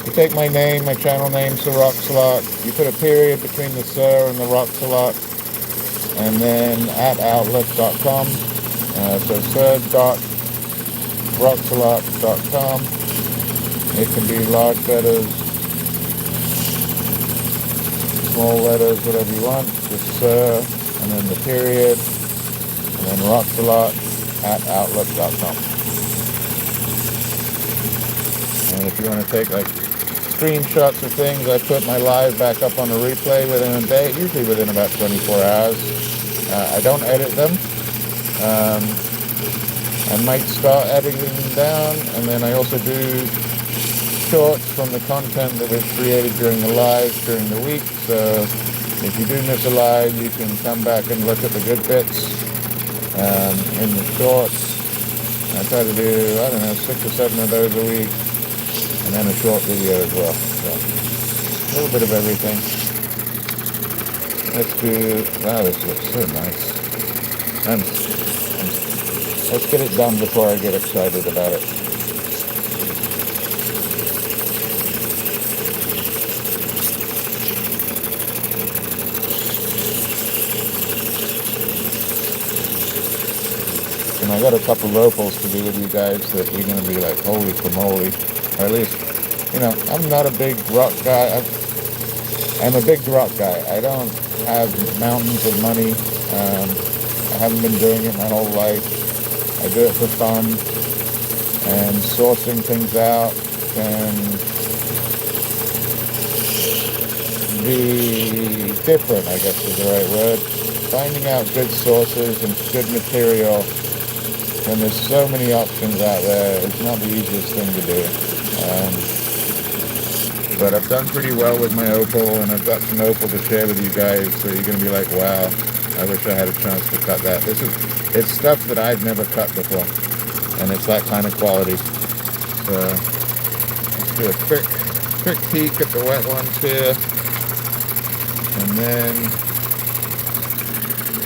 S1: you take my name, my channel name, so RocksAlot. You put a period between the Sir and the RocksAlot, and then at outlook.com. So sir.rocksalot.com. It can be large letters, small letters, whatever you want. Just Sir, and then the period, and then RocksAlot at outlook.com. And if you want to take like screenshots of things, I put my live back up on a replay within a day, usually within about 24 hours. I don't edit them. I might start editing them down, and then I also do shorts from the content that was created during the live during the week. So if you do miss a live, you can come back and look at the good bits in the shorts. I try to do, I don't know, 6 or 7 of those a week, and then a short video as well. So a little bit of everything. Let's do, wow, this looks so nice. Let's get it done before I get excited about it. And I got a couple locals to do with you guys that you're going to be like, holy camole. Or at least, you know, I'm not a big rock guy. I'm a big rock guy. I don't have mountains of money. I haven't been doing it my whole life. I do it for fun, and sourcing things out can be different, I guess is the right word. Finding out good sources and good material when there's so many options out there is not the easiest thing to do. But I've done pretty well with my opal, and I've got some opal to share with you guys, so you're going to be like, wow, I wish I had a chance to cut that. It's stuff that I've never cut before, and it's that kind of quality. So let's do a quick peek at the wet ones here, and then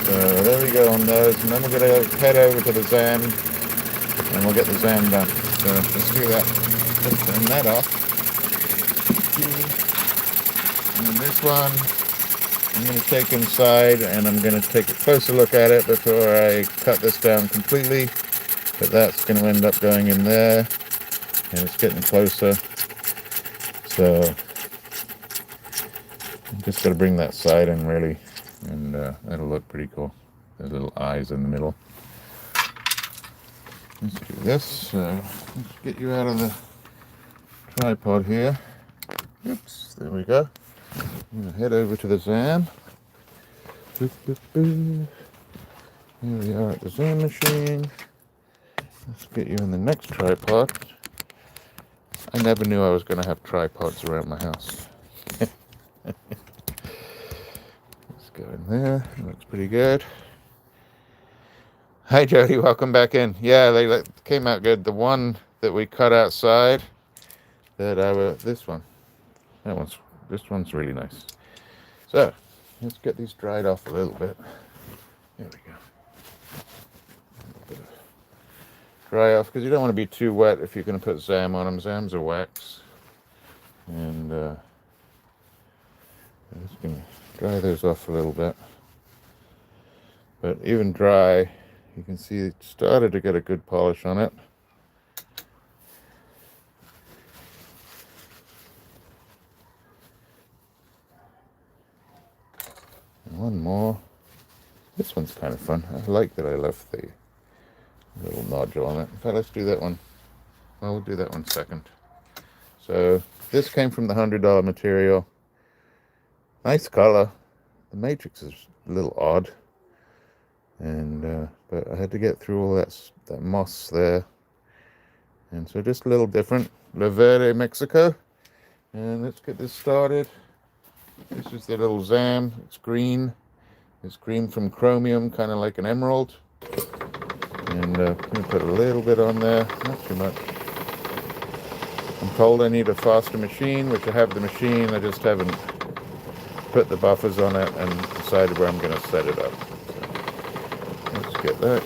S1: so there we go on those. And then we're going to head over to the Zam, and we'll get the Zam done. So let's do that. Let's turn that off. And then this one I'm going to take inside, and I'm going to take a closer look at it before I cut this down completely. But that's going to end up going in there, and it's getting closer. So I'm just got to bring that side in really, and that'll look pretty cool. There's little eyes in the middle. Let's do this. Let's get you out of the tripod here. Oops, there we go. I'm going to head over to the Zam. Here we are at the Zam machine. Let's get you in the next tripod. I never knew I was going to have tripods around my house. Let's go in there. Looks pretty good. Hi Jody, welcome back in. Yeah, they came out good. The one that we cut outside, this one, this one's really nice. So let's get these dried off a little bit. There we go. Dry off because you don't want to be too wet if you're going to put Zam on them. Zams are wax, and I'm just going to dry those off a little bit. But even dry, you can see it started to get a good polish on it. And one more. This one's kind of fun. I like that I left the little nodule on it. In fact, let's do that one. Well, we'll do that one second. So this came from the $100 material. Nice color. The matrix is a little odd, and but I had to get through all that moss there, and so just a little different. La Verde, Mexico. And let's get this started. This is the little Zam. It's green. It's green from chromium, kind of like an emerald. And I'm going to put a little bit on there, not too much. I'm told I need a faster machine, which I have the machine. I just haven't put the buffers on it and decided where I'm going to set it up. So let's get that.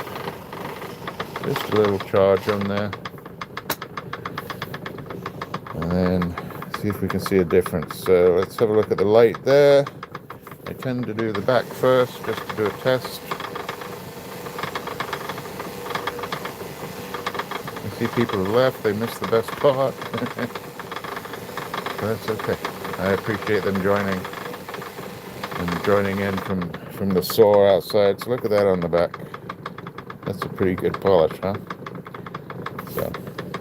S1: Just a little charge on there. And then see if we can see a difference. So let's have a look at the light there. I tend to do the back first, just to do a test. I see people have left, they missed the best part. But that's okay. I appreciate them joining in from the saw outside. So look at that on the back. That's a pretty good polish, huh? So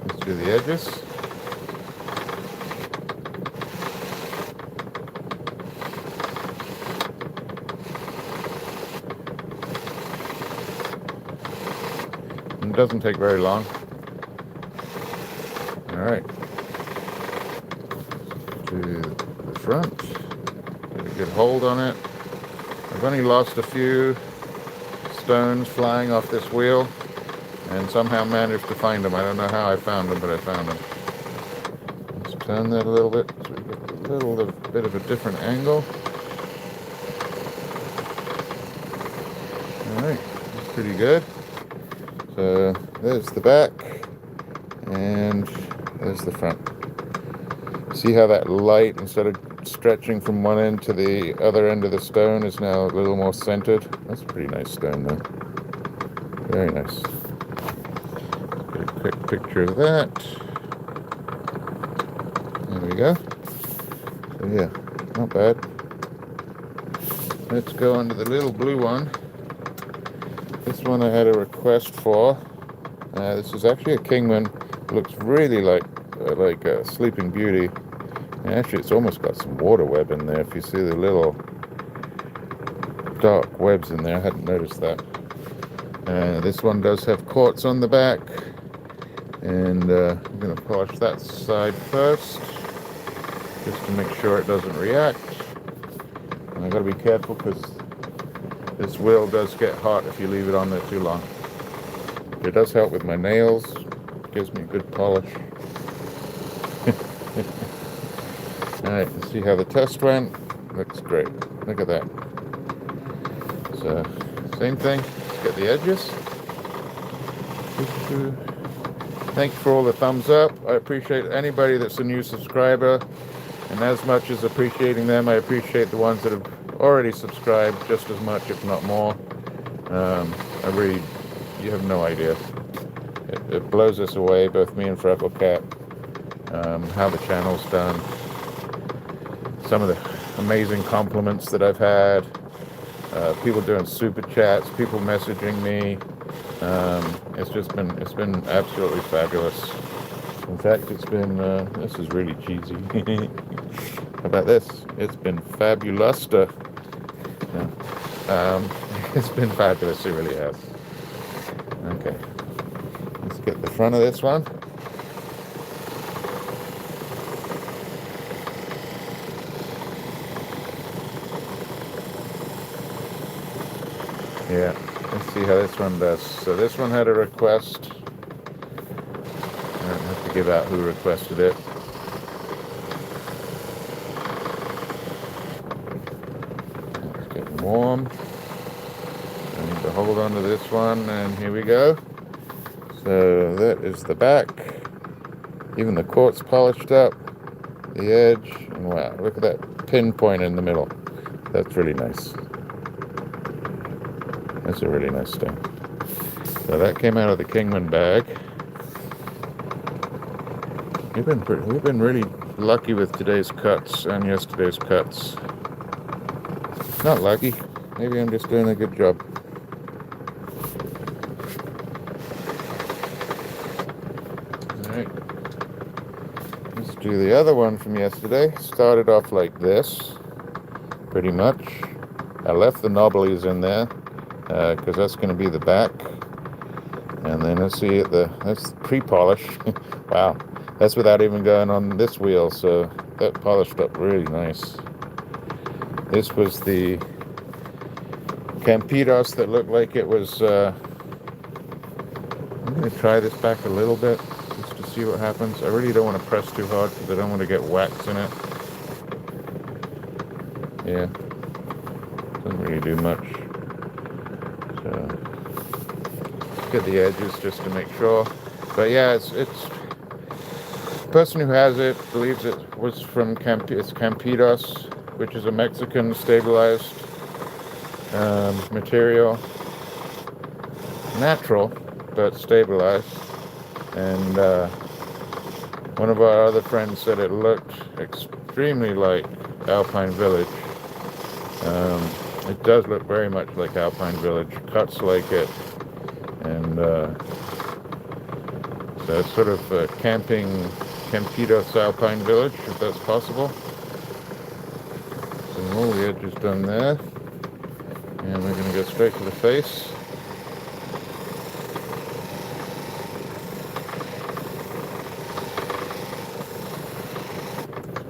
S1: let's do the edges. It doesn't take very long. All right. To the front. Get a good hold on it. I've only lost a few stones flying off this wheel and somehow managed to find them. I don't know how I found them, but I found them. Let's turn that a little bit so we get a little bit of a different angle. All right, that's pretty good. So there's the back, and there's the front. See how that light, instead of stretching from one end to the other end of the stone, is now a little more centered? That's a pretty nice stone though. Very nice. Get a quick picture of that. There we go. So yeah, not bad. Let's go on to the little blue one. This one I had a request for. This is actually a Kingman. It looks really like a Sleeping Beauty. And actually, it's almost got some water web in there. If you see the little dark webs in there, I hadn't noticed that. This one does have quartz on the back. And I'm going to polish that side first, just to make sure it doesn't react. And I've got to be careful because this wheel does get hot if you leave it on there too long. It does help with my nails. It gives me a good polish. Alright, let's see how the test went. Looks great. Look at that. So, same thing. Let's get the edges. Thank you for all the thumbs up. I appreciate anybody that's a new subscriber. And as much as appreciating them, I appreciate the ones that have already subscribed just as much, if not more. You have no idea. It blows us away, both me and Freckle Cat, how the channel's done. Some of the amazing compliments that I've had. People doing super chats, people messaging me. It's been absolutely fabulous. In fact, it's been, this is really cheesy. How about this? It's been fabulouster. It's been fabulous, it really has. Okay, let's get the front of this one. Yeah, let's see see how this one does. So this one had a request. I don't have to give out who requested it. It's getting warm. I need to hold on to this one, and here we go. So that is the back. Even the quartz polished up, the edge, and wow, look at that pinpoint in the middle. That's really nice. That's a really nice stone. So that came out of the Kingman bag. We've been really lucky with today's cuts and yesterday's cuts. Not lucky. Maybe I'm just doing a good job. Alright. Let's do the other one from yesterday. Started off like this, pretty much. I left the knobblies in there because that's going to be the back. And then let's see that's pre-polish. Wow. That's without even going on this wheel, so that polished up really nice. This was the Campidos that looked like it was... I'm going to try this back a little bit, just to see what happens. I really don't want to press too hard, because I don't want to get wax in it. Yeah. Doesn't really do much. So, get the edges just to make sure. But yeah, it's the person who has it believes it was from Campidos, which is a Mexican stabilized material. Natural, but stabilized. And one of our other friends said it looked extremely like Alpine Village. It does look very much like Alpine Village, cuts like it, and so it's sort of camping Campidos Alpine Village, if that's possible. So all the edges done there, and we're going to go straight to the face.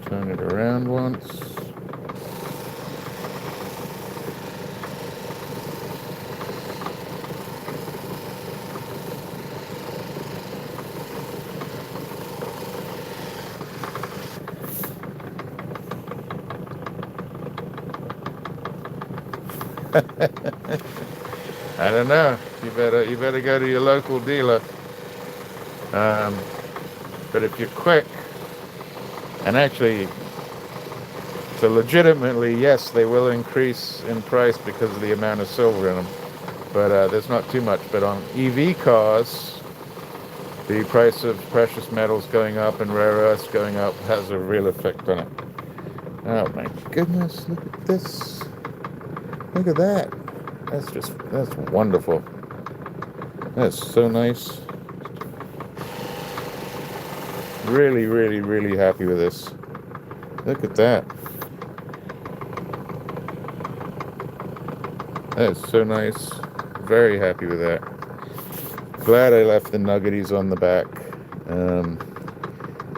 S1: Turn it around once. I don't know. You better go to your local dealer. But if you're quick, and actually, so legitimately, yes, they will increase in price because of the amount of silver in them. But there's not too much. But on EV cars, the price of precious metals going up and rare earths going up has a real effect on it. Oh my goodness, look at this. Look at that. That's wonderful. That's so nice. Really, really, really happy with this. Look at that. That is so nice. Very happy with that. Glad I left the nuggeties on the back.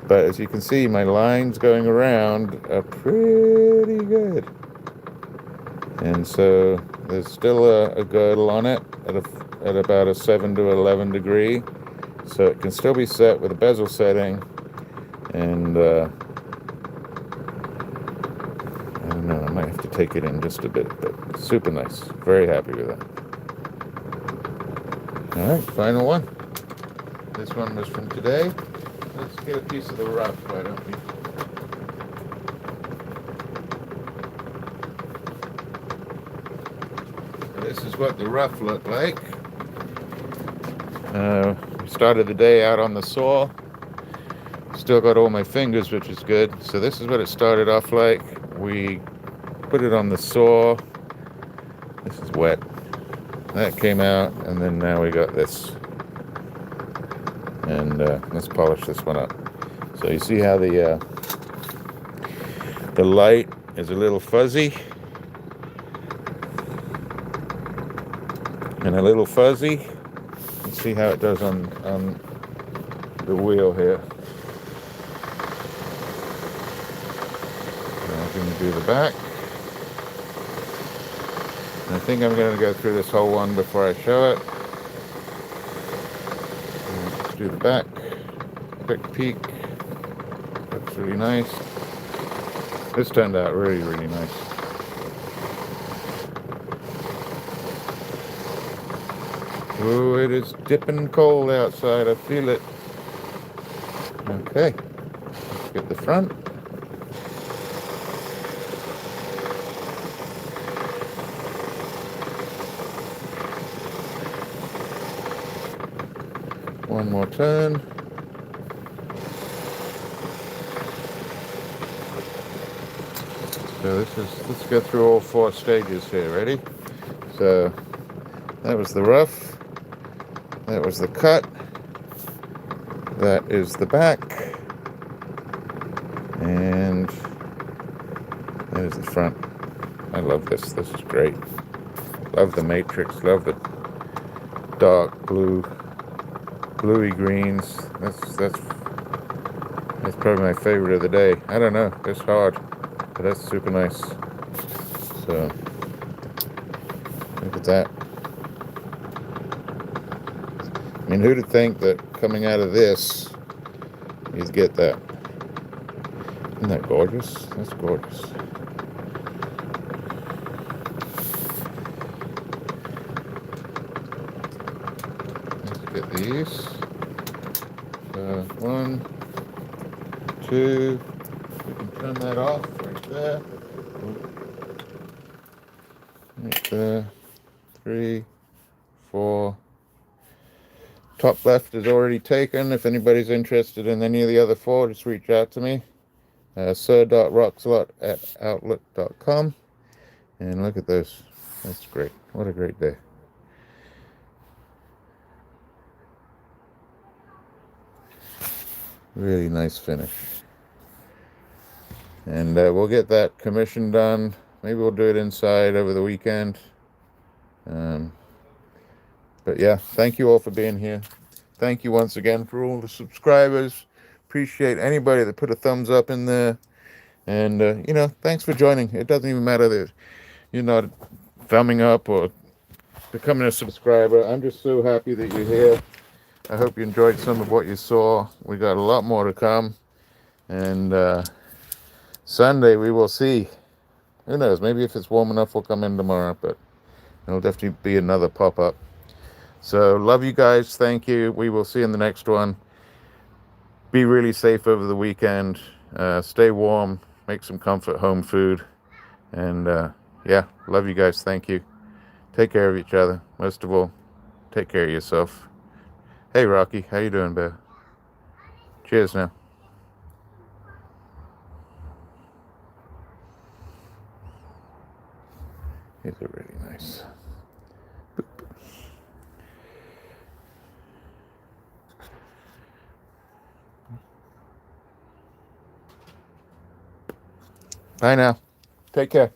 S1: But as you can see, my lines going around are pretty good. And so there's still a girdle on it at about a 7 to 11 degree. So it can still be set with a bezel setting. And I don't know, I might have to take it in just a bit, but super nice. Very happy with that. All right, final one. This one was from today. Let's get a piece of the rough, why don't we? This is what the rough looked like. We started the day out on the saw. Still got all my fingers, which is good. So this is what it started off like. We put it on the saw. This is wet. That came out, and then now we got this. And let's polish this one up. So you see how the light is a little fuzzy and a little fuzzy. Let's see how it does on the wheel here. I'm going to do the back. I think I'm going to go through this whole one before I show it. Let's do the back. Quick peek. Looks really nice. This turned out really, really nice. Oh, it is dipping cold outside. I feel it. Okay. Let's get the front. One more turn. So let's go through all 4 stages here. Ready? So that was the rough. That was the cut. That is the back. And that is the front. I love this. This is great. Love the matrix. Love the dark blue, bluey greens. That's probably my favorite of the day. I don't know. It's hard, but that's super nice. So look at that. I mean, who'd think that coming out of this, you'd get that? Isn't that gorgeous? That's gorgeous. Let's get these. 1, 2. We can turn that off right there. Right there. 3, 4. Top left is already taken. If anybody's interested in any of the other 4, just reach out to me. sir.rocksalot@outlook.com. And look at this. That's great. What a great day. Really nice finish. And we'll get that commission done. Maybe we'll do it inside over the weekend. But yeah, thank you all for being here. Thank you once again for all the subscribers. Appreciate anybody that put a thumbs up in there. And, thanks for joining. It doesn't even matter that you're not thumbing up or becoming a subscriber. I'm just so happy that you're here. I hope you enjoyed some of what you saw. We got a lot more to come. And Sunday we will see. Who knows? Maybe if it's warm enough, we'll come in tomorrow. But it'll definitely be another pop-up. So love you guys. Thank you. We will see you in the next one. Be really safe over the weekend. Stay warm. Make some comfort home food. And yeah, love you guys. Thank you. Take care of each other. Most of all, take care of yourself. Hey, Rocky. How you doing, bear? Cheers now. These are really nice. Boop. Bye now. Take care.